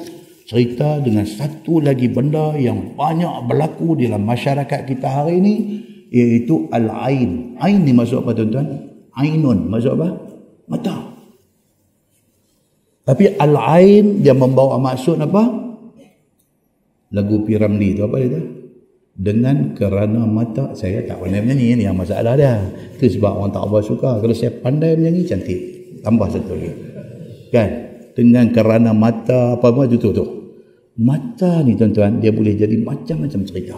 A: cerita dengan satu lagi benda yang banyak berlaku dalam masyarakat kita hari ini, iaitu al-ain. Ain ni maksud apa tuan-tuan? Ainun maksud apa? Mata. Tapi al-ain dia membawa maksud apa? Lagu P. Ramlee tu apa dia tu? Dengan kerana mata, saya tak pandai menyanyi ni yang masalah dia. Itu sebab orang tak apa suka. Kalau saya pandai menyanyi cantik. Tambah satu lagi. Kan? Dengan kerana mata apa macam tu. Mata ni tuan-tuan, dia boleh jadi macam-macam cerita.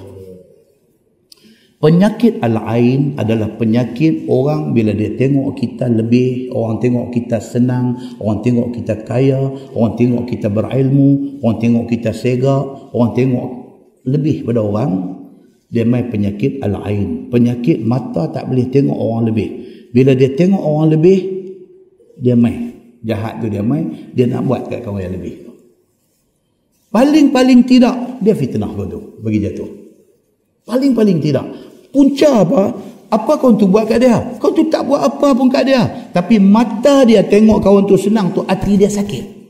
A: Penyakit al-ain adalah penyakit orang bila dia tengok kita lebih, orang tengok kita senang, orang tengok kita kaya, orang tengok kita berilmu, orang tengok kita segak, orang tengok lebih pada orang, dia main penyakit al-ain. Penyakit mata tak boleh tengok orang lebih. Bila dia tengok orang lebih, dia main. Jahat tu dia main, dia nak buat kat kawan yang lebih. Paling-paling tidak, dia fitnah kau tu, bagi jatuh. Paling-paling tidak. Punca apa? Apa kau tu buat kat dia? Kau tu tak buat apa pun kat dia. Tapi mata dia tengok kawan tu senang tu, hati dia sakit.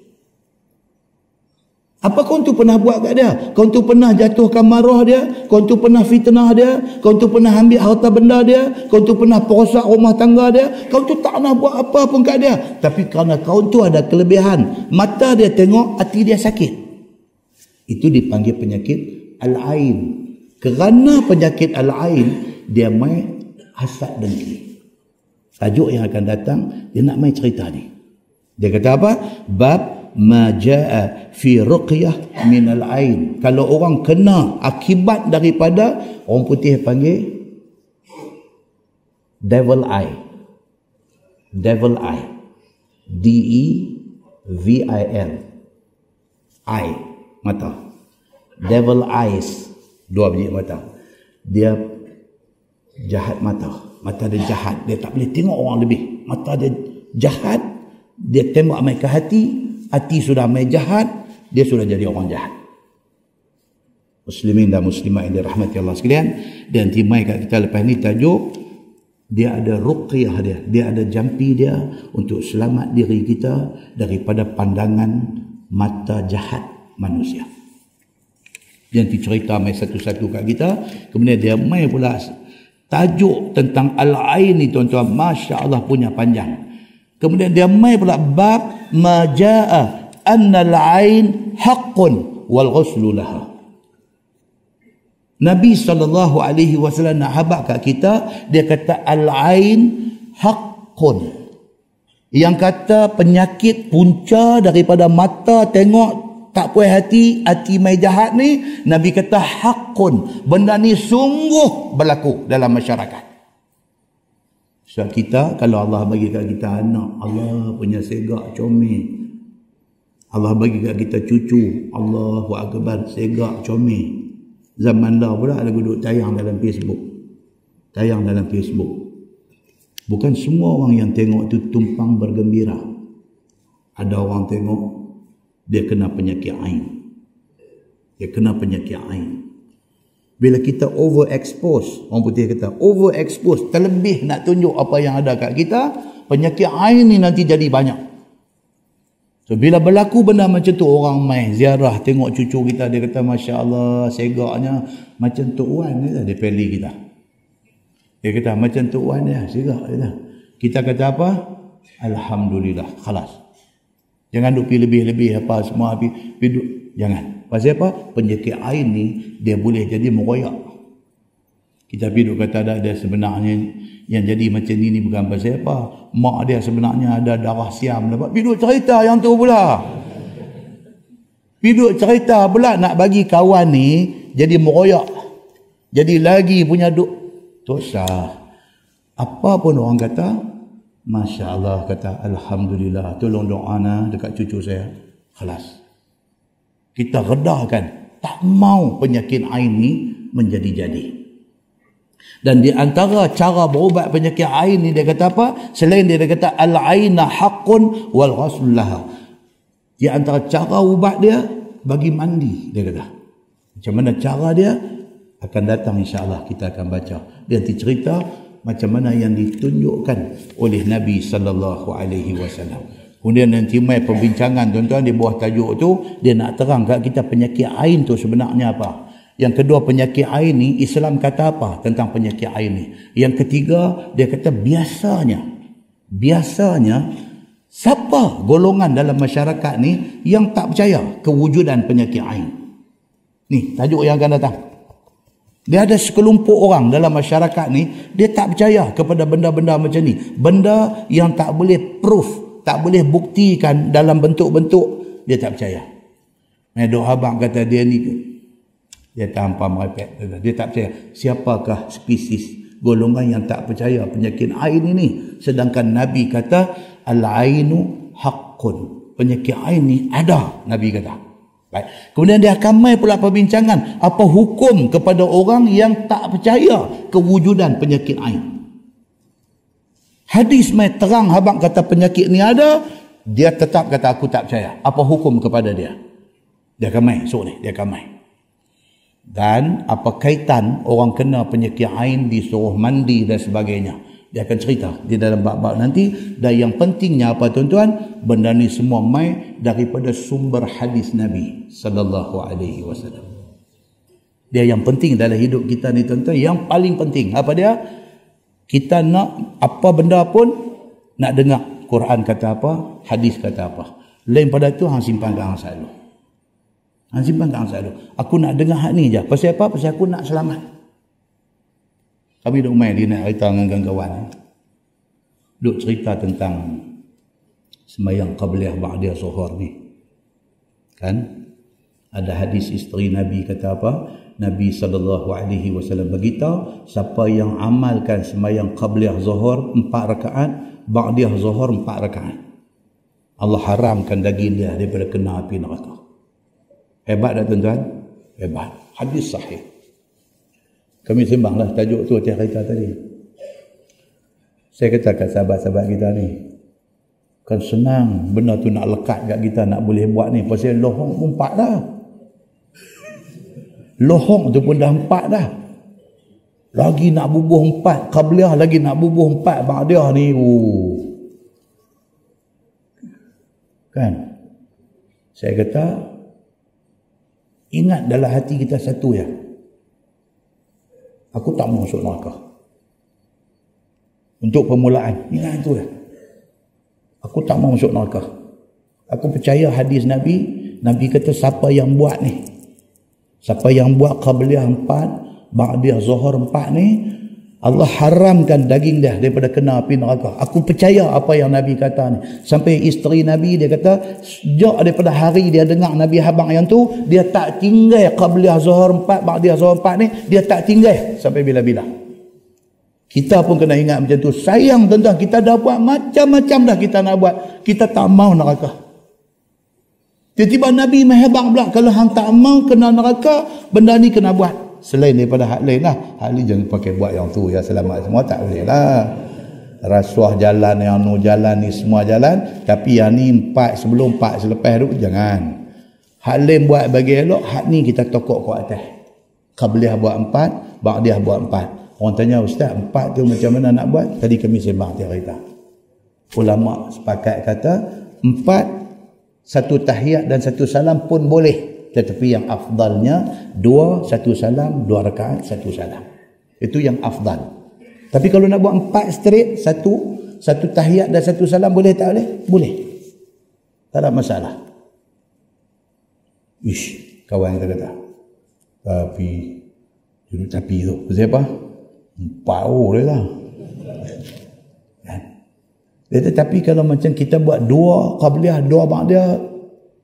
A: Apa kau tu pernah buat kat dia? Kau tu pernah jatuhkan marah dia? Kau tu pernah fitnah dia? Kau tu pernah ambil harta benda dia? Kau tu pernah perosak rumah tangga dia? Kau tu tak pernah buat apa pun kat dia. Tapi kerana kau tu ada kelebihan, mata dia tengok, hati dia sakit. Itu dipanggil penyakit al-ain. Kerana penyakit al-ain, dia main hasad dengki. Tajuk yang akan datang, dia nak main cerita ni. Dia kata apa? Bab ma jaa fi ruqyah min al-ain. Kalau orang kena akibat daripada, orang putih panggil devil eye. Devil eye. D-E-V-I-L. Eye, mata. Devil eyes, 2 biji mata. Dia jahat mata. Mata dia jahat, dia tak boleh tengok orang lebih. Mata dia jahat, dia tembak mai ke hati. Hati sudah main jahat, dia sudah jadi orang jahat. Muslimin dan muslimat yang dirahmati Allah sekalian, dan timai kat kita lepas ni tajuk, dia ada ruqyah dia, dia ada jampi dia untuk selamat diri kita daripada pandangan mata jahat manusia. Yang dicerita mai satu-satu kat kita, kemudian dia mai pula tajuk tentang al-ain ni tuan-tuan, masya-Allah punya panjang. Kemudian dia mai pula bab majaa anna al-ain haqqun wal ghuslu laha. Nabi SAW nak habaq kat kita, dia kata al-ain haqqun. Yang kata penyakit punca daripada mata tengok tak puas hati, hati mai jahat ni, Nabi kata haqqun. Benda ni sungguh berlaku dalam masyarakat. Sebab kita, kalau Allah bagi kat kita anak, Allah punya segak comel. Allah bagi kat kita cucu, Allahu Akbar, segak comel. Zaman dah pula ada duduk tayang dalam Facebook. Tayang dalam Facebook. Bukan semua orang yang tengok tu tumpang bergembira. Ada orang tengok, dia kena penyakit ain. Dia kena penyakit ain. Bila kita overexpose, orang putih kata overexpose, terlebih nak tunjuk apa yang ada kat kita, penyakit ain ni nanti jadi banyak. So bila berlaku benda macam tu, orang main ziarah tengok cucu kita, dia kata Masya Allah segaknya macam Tok Wan ni, dia pilih kita. Dia kata macam Tok Wan dia, segak dia. Kita kata apa? Alhamdulillah, khalas. Jangan duk pergi lebih-lebih apa semua, pergi duk, jangan. Pasal apa? Penyakit ain ni dia boleh jadi meroyak. Kita pergi duk kata ada sebenarnya yang jadi macam ni bukan pasal apa. Mak dia sebenarnya ada darah siam. Pergi duk cerita yang tu pula. Pergi duk cerita pula nak bagi kawan ni jadi meroyak. Jadi lagi punya duk tosah. Apa pun orang kata, Masya Allah, kata Alhamdulillah, tolong doa dekat cucu saya. Khalas. Kita redahkan, tak mau penyakit ain ni menjadi-jadi. Dan di antara cara berubat penyakit ain ni, dia kata apa? Selain dia kata al-aina haqqun wal ghuslu laha. Di antara cara ubat dia, bagi mandi, dia kata. Macam mana cara dia? Akan datang insya-Allah, kita akan baca. Dia nanti cerita macam mana yang ditunjukkan oleh Nabi SAW. Kemudian nanti mai perbincangan tuan-tuan di bawah tajuk tu, dia nak terang kat kita penyakit ain tu sebenarnya apa. Yang kedua, penyakit ain ni Islam kata apa tentang penyakit ain ni. Yang ketiga, dia kata biasanya siapa golongan dalam masyarakat ni yang tak percaya kewujudan penyakit ain. Ni tajuk yang akan datang. Dia ada sekelompok orang dalam masyarakat ni, dia tak percaya kepada benda-benda macam ni. Benda yang tak boleh proof, tak boleh buktikan dalam bentuk-bentuk, dia tak percaya. Dok abang kata dia ni, dia tanpa merepek, dia tak percaya. Siapakah spesies golongan yang tak percaya penyakit ain ini? Sedangkan Nabi kata al-ainu haqqun, penyakit ain ni ada, Nabi kata. Baik. Kemudian dia akan mai pula perbincangan apa hukum kepada orang yang tak percaya kewujudan penyakit ain. Hadis mai terang habang kata penyakit ni ada, dia tetap kata aku tak percaya. Apa hukum kepada dia? Dia akan mai esok ni, dia akan mai. Dan apa kaitan orang kena penyakit ain disuruh mandi dan sebagainya? Dia akan cerita di dalam bab-bab nanti. Dan yang pentingnya apa tuan-tuan? Benda ni semua mai daripada sumber hadis Nabi sallallahu alaihi wasallam. Dia yang penting dalam hidup kita ni tuan-tuan, yang paling penting apa dia? Kita nak apa benda pun nak dengar Quran kata apa, hadis kata apa. Lain pada tu hang simpan kat hang selalu. Hang simpan kat hang selalu. Aku nak dengar hak ni je. Pasal apa? Pasal aku nak selamat. Kami duk main dia nak cerita dengan kawan. Duk cerita tentang sembahyang qabliyah ba'diyah zuhur ni. Kan? Ada hadis isteri Nabi kata apa? Nabi SAW beritahu, siapa yang amalkan sembahyang qabliyah zuhur 4 rakaat, ba'diyah zuhur 4 rakaat, Allah haramkan daging dia daripada kena api neraka. Hebat tak tuan-tuan? Hebat. Hadis sahih. Kami sembanglah tajuk tu tiap cerita tadi. Saya kata kat sahabat-sahabat kita ni, kan senang benda tu nak lekat kat kita, nak boleh buat ni. Pasal lohong pun 4 dah. Lohong tu pun dah 4 dah. Lagi nak bubuh 4 qabliyah, lagi nak bubuh 4 ba'diyah ni. Kan? Saya kata, ingat dalam hati kita satu ya. Aku tak mau masuk neraka. Untuk permulaan, ingat itu ya. Aku tak mau masuk neraka. Aku percaya hadis Nabi. Nabi kata siapa yang buat ni, siapa yang buat qabliyah 4, ba'diyah zuhur 4 ni, Allah haramkan daging dia daripada kena api neraka. Aku percaya apa yang Nabi kata ni. Sampai isteri Nabi dia kata, sejak daripada hari dia dengar Nabi habang yang tu, dia tak tinggal qabliyah zuhur 4, ba'diyah zuhur 4 ni, dia tak tinggal sampai bila-bila. Kita pun kena ingat macam tu. Sayang tuan-tuan, kita dah buat macam-macam dah kita nak buat. Kita tak mau neraka. Tiba-tiba Nabi mehebang pula, kalau hang tak mau kena neraka, benda ni kena buat. Selain daripada hak lain lah. Hak lain jangan pakai buat yang tu ya, selamat semua, tak boleh lah. Rasuah jalan, yang nu jalan ni semua jalan, tapi yang ni 4 sebelum 4 selepas tu jangan. Hak lain buat bagi elok, hak ni kita tokok ke atas. Qabliyah buat 4, ba'diyah buat 4. Orang tanya, Ustaz 4 tu macam mana nak buat? Tadi kami sembang cerita. Ulama sepakat kata 4, 1 tahiyat dan 1 salam pun boleh. Tetapi yang afdalnya 2, 1 salam, 2 rakaat, 1 salam. Itu yang afdal. Tapi kalau nak buat 4 straight, 1 tahiyat dan 1 salam, boleh tak boleh? Boleh. Tak ada masalah. Ish, kawan kita kata. Tapi tu. Pasal apa? 4 dia lah. Tetapi kalau macam kita buat 2 qabliyah, 2 ba'diyah,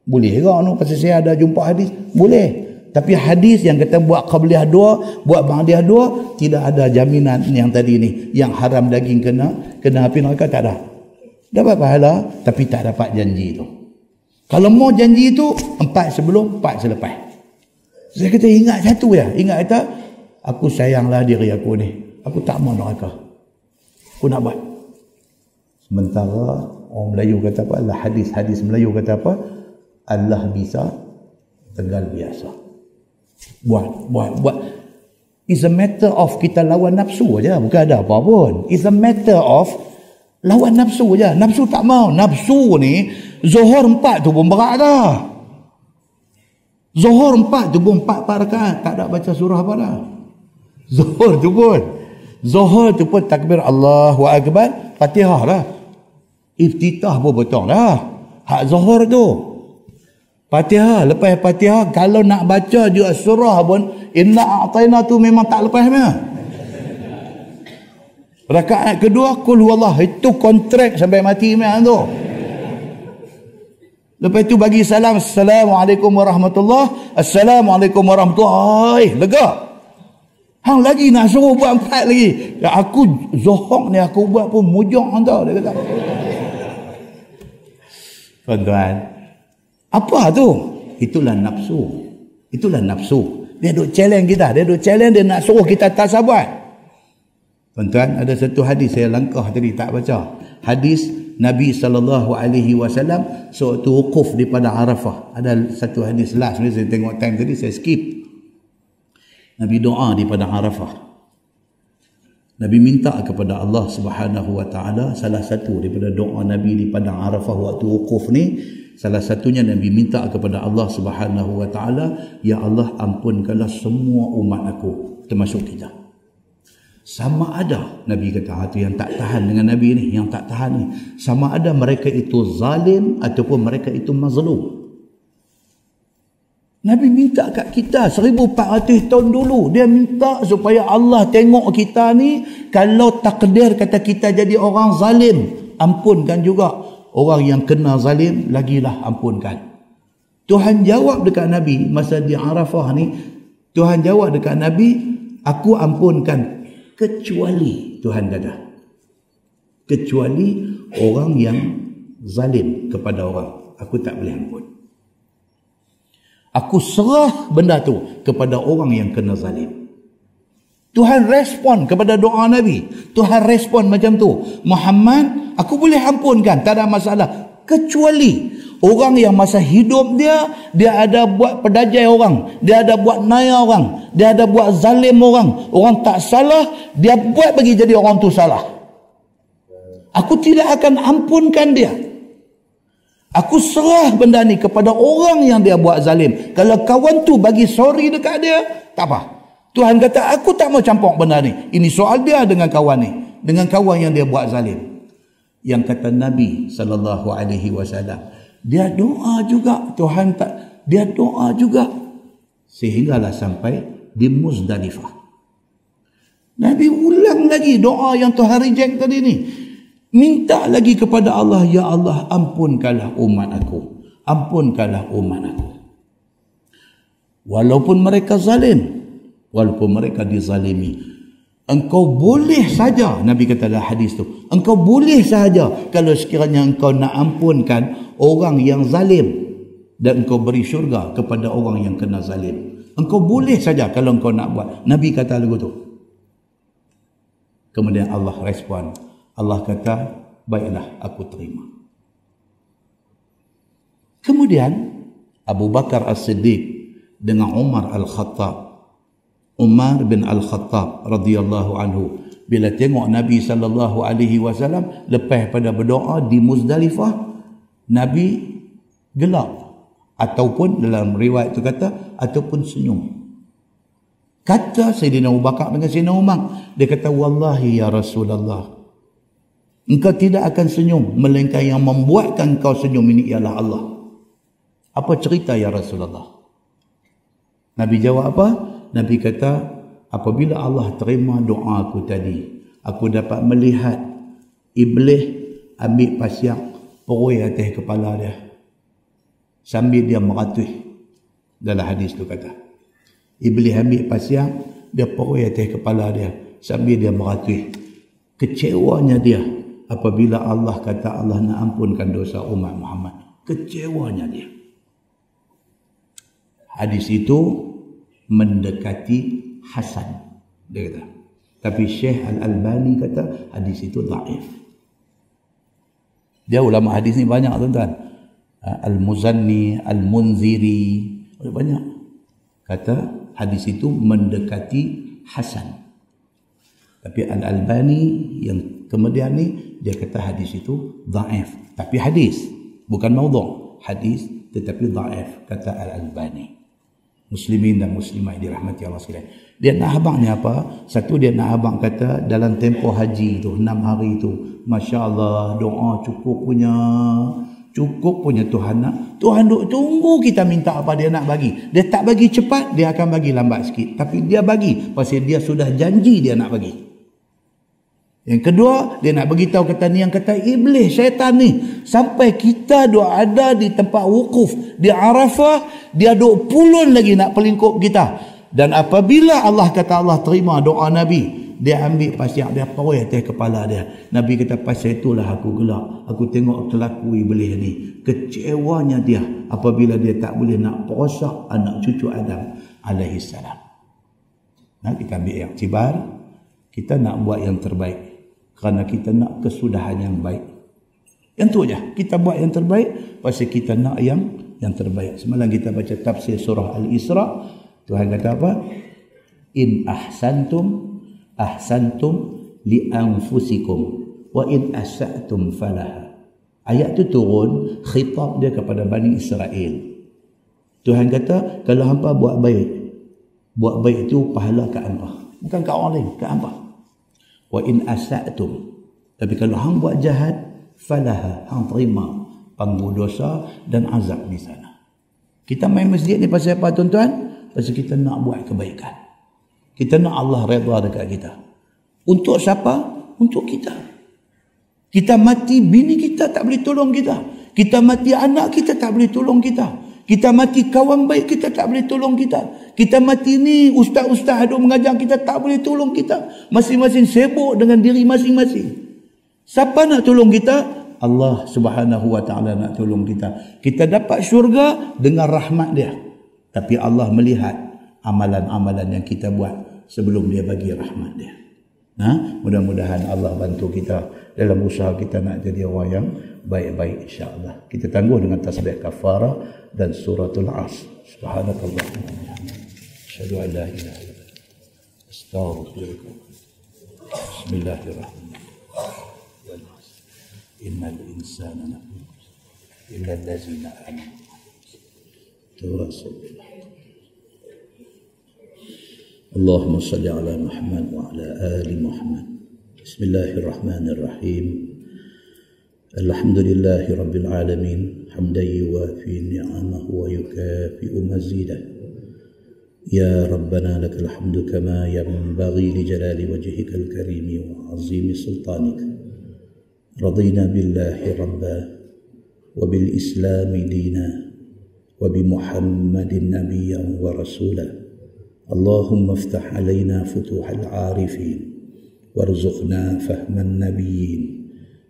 A: boleh ke no? Pasal saya ada jumpa hadis, boleh. Tapi hadis yang kata buat qabliyah 2, buat ba'diyah 2, tidak ada jaminan yang tadi ni, yang haram daging kena api neraka, tak ada. Dapat pahala tapi tak dapat janji tu. Kalau mau janji tu 4 sebelum, 4 selepas. Saya kata ingat satu ya, ingat kata aku sayanglah diri aku ni, aku tak mau neraka, aku nak buat. Sementara orang Melayu kata apa? Allah, hadis Melayu kata apa? Allah bisa, tegal biasa. Buat. It's a matter of kita lawan nafsu aja, bukan ada apa pun. It's a matter of lawan nafsu aja. Nafsu tak mau. Nafsu ni zuhur 4 tu pun berat dah. Zuhur 4 tu pun 4 rakaat, tak ada baca surah apa dah. Zuhur tu pun takbir Allahu Akbar, Fatihah lah. Iftitah pun betul lah. Hak zuhur tu Fatihah, lepas Fatihah kalau nak baca juga surah pun inna a'tayna tu memang tak lepas mana. Rakaat kedua qul huwallah, itu kontrak sampai mati memang tu. Lepas tu bagi salam, assalamualaikum warahmatullahi, assalamualaikum warahmatullahi, lega. Hang lagi nak suruh buat 4 lagi. Ya, aku zohok ni aku buat pun mujung tau, dia kata. Tuan-tuan, apa tu? Itulah nafsu. Dia duk challenge kita. Dia nak suruh kita tak sabar. Tuan-tuan, ada satu hadis saya langkah tadi tak baca. Hadis Nabi SAW sewaktu wukuf di padang Arafah. Ada satu hadis last ni, saya tengok time tadi saya skip. Nabi doa di padang Arafah. Nabi minta kepada Allah Subhanahu wa taala, salah satu daripada doa Nabi di padang Arafah waktu wukuf ni, salah satunya Nabi minta kepada Allah Subhanahu wa taala, ya Allah, ampunkanlah semua umat aku termasuk kita. Sama ada, Nabi kata, itu yang tak tahan dengan Nabi ni, yang tak tahan ni, sama ada mereka itu zalim ataupun mereka itu mazlum. Nabi minta kat kita 1400 tahun dulu, dia minta supaya Allah tengok kita ni, kalau takdir kata kita jadi orang zalim, ampunkan juga orang yang kena zalim, lagilah ampunkan. Tuhan jawab dekat Nabi masa di Arafah ni, Tuhan jawab dekat Nabi, aku ampunkan, kecuali, Tuhan kata, kecuali orang yang zalim kepada orang, aku tak boleh ampun. Aku serah benda tu kepada orang yang kena zalim. Tuhan respon kepada doa Nabi. Tuhan respon macam tu. Muhammad, aku boleh ampunkan, tak ada masalah. Kecuali orang yang masa hidup dia ada buat pedajai orang, dia ada buat naya orang, dia ada buat zalim orang, orang tak salah, dia buat bagi jadi orang tu salah. Aku tidak akan ampunkan dia. Aku serah benda ni kepada orang yang dia buat zalim. Kalau kawan tu bagi sorry dekat dia, tak apa. Tuhan kata, aku tak mau campur benda ni. Ini soal dia dengan kawan ni, dengan kawan yang dia buat zalim. Yang kata Nabi SAW, dia doa juga, Tuhan tak, dia doa juga, sehinggalah sampai di Muzdalifah. Nabi ulang lagi doa yang Tuhan reject tadi ni. Minta lagi kepada Allah, ya Allah, ampunkanlah umat aku, ampunkanlah umat aku. Walaupun mereka zalim, walaupun mereka dizalimi, engkau boleh saja, Nabi kata dalam hadis tu, engkau boleh saja kalau sekiranya engkau nak ampunkan orang yang zalim dan engkau beri syurga kepada orang yang kena zalim. Engkau boleh saja kalau engkau nak buat. Nabi kata lagu tu. Kemudian Allah respon. Allah kata, baiklah, aku terima. Kemudian Abu Bakar As-Siddiq dengan Umar bin Al-Khattab radhiyallahu anhu, bila tengok Nabi SAW lepas pada berdoa di Muzdalifah, Nabi gelap, ataupun dalam riwayat itu kata, ataupun senyum. Kata Sayyidina Abu Bakar dengan Sayyidina Umar, dia kata, wallahi ya Rasulullah, engkau tidak akan senyum, melainkan yang membuatkan kau senyum ini ialah Allah. Apa cerita ya Rasulullah? Nabi jawab apa? Nabi kata, apabila Allah terima doa aku tadi, aku dapat melihat Iblis ambil pasir perui atas kepala dia sambil dia meratui. Dalam hadis tu kata, Iblis ambil pasir, dia perui atas kepala dia sambil dia meratui. Kecewanya dia apabila Allah kata Allah nak ampunkan dosa umat Muhammad. Kecewanya dia. Hadis itu mendekati hasan, dia kata. Tapi Syekh Al-Albani kata hadis itu dhaif. Dia ulama hadis ni banyak, tuan-tuan. Al-Muzanni, Al-Munziri, banyak. Kata hadis itu mendekati hasan. Tapi Al-Albani yang kemudian ni, dia kata hadis itu dhaif. Tapi hadis, bukan maudhu', hadis tetapi dhaif, kata Al-Albani. Muslimin dan muslimah dirahmati Allah sekalian. Dia nak abangnya apa? Satu, dia nak abang kata dalam tempoh haji tu 6 hari tu, masya-Allah, doa cukup punya Tuhan nak. Tuhan duk tunggu kita minta apa dia nak bagi. Dia tak bagi cepat, dia akan bagi lambat sikit. Tapi dia bagi pasal dia sudah janji dia nak bagi. Yang kedua, dia nak bagi tahu kata ni yang kata iblis, syaitan ni. Sampai kita duk ada di tempat wukuf di Arafah, dia duk pulun lagi nak pelingkup kita. Dan apabila Allah kata Allah terima doa Nabi, dia ambil pasir, dia perui atas kepala dia. Nabi kata, pasal itulah aku gelak. Aku tengok kelaku iblis ni. Kecewanya dia apabila dia tak boleh nak perosak anak cucu Adam alaihissalam. Nah, kita ambil iktibar. Kita nak buat yang terbaik kerana kita nak kesudahan yang baik. Yang tu aja. Kita buat yang terbaik pasal kita nak yang terbaik. Semalam kita baca tafsir surah Al-Isra. Tuhan kata apa? In ahsantum li anfusikum wa in asa'tum falaha. Ayat tu turun, khitab dia kepada Bani Israel. Tuhan kata, kalau hampa buat baik tu pahala kat hampa. Bukan kat orang lain, kat hampa. Wa in asa'tum. Tapi kalau hang buat jahat, falaha, hang terima panggu dosa dan azab di sana. Kita main masjid ni pasal apa tuan-tuan? Pasal kita nak buat kebaikan. Kita nak Allah redha dekat kita. Untuk siapa? Untuk kita. Kita mati, bini kita tak boleh tolong kita. Kita mati, anak kita tak boleh tolong kita. Kita mati, kawan baik kita tak boleh tolong kita. Kita mati ni, ustaz-ustaz ada mengajar kita tak boleh tolong kita. Masing-masing sibuk dengan diri masing-masing. Siapa nak tolong kita? Allah Subhanahu wa ta'ala nak tolong kita. Kita dapat syurga dengan rahmat dia. Tapi Allah melihat amalan-amalan yang kita buat sebelum dia bagi rahmat dia. Mudah-mudahan Allah bantu kita dalam usaha kita nak jadi orang yang baik-baik, insya-Allah. Kita tangguh dengan tasbih kafarah dan suratul Asr. Subhanakallah. Asyhadu an la ilaha illa anta astaghfiruka. Bismillahirrahmanirrahim. Innal insana lafi khusr illa allazina amanu. Tawassul. Allahumma salli ala Muhammad wa ala ali Muhammad. Bismillahirrahmanirrahim. Alhamdulillahi rabbil alamin. Hamdan yuwafi ni'amahu wa yukafi'u mazidah. Ya Rabbana lakal hamdu kama yanbaghi li jalali wajhikal karimi wa azimi sultanik. Radina billahi rabba wa bil islami dina wa bi Muhammadin nabiyyan wa rasulah. اللهم افتح علينا فتوح العارفين وارزقنا فهم النبيين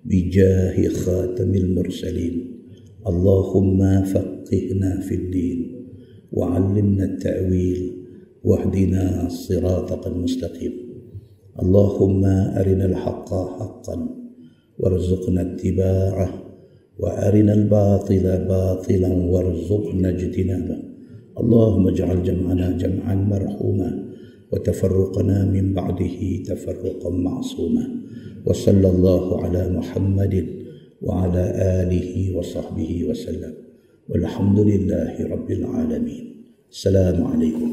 A: بجاه خاتم المرسلين. اللهم فقهنا في الدين وعلمنا التأويل واهدنا صراطك المستقيم. اللهم أرنا الحق حقا وارزقنا اتباعه وأرنا الباطل باطلا وارزقنا اجتنابه. اللهم اجعل جمعنا جمعا مرحوما وتفرقنا من بعده تفرقا معصوما. وصلى الله على محمد وعلى آله وصحبه وسلم والحمد لله رب العالمين. السلام عليكم.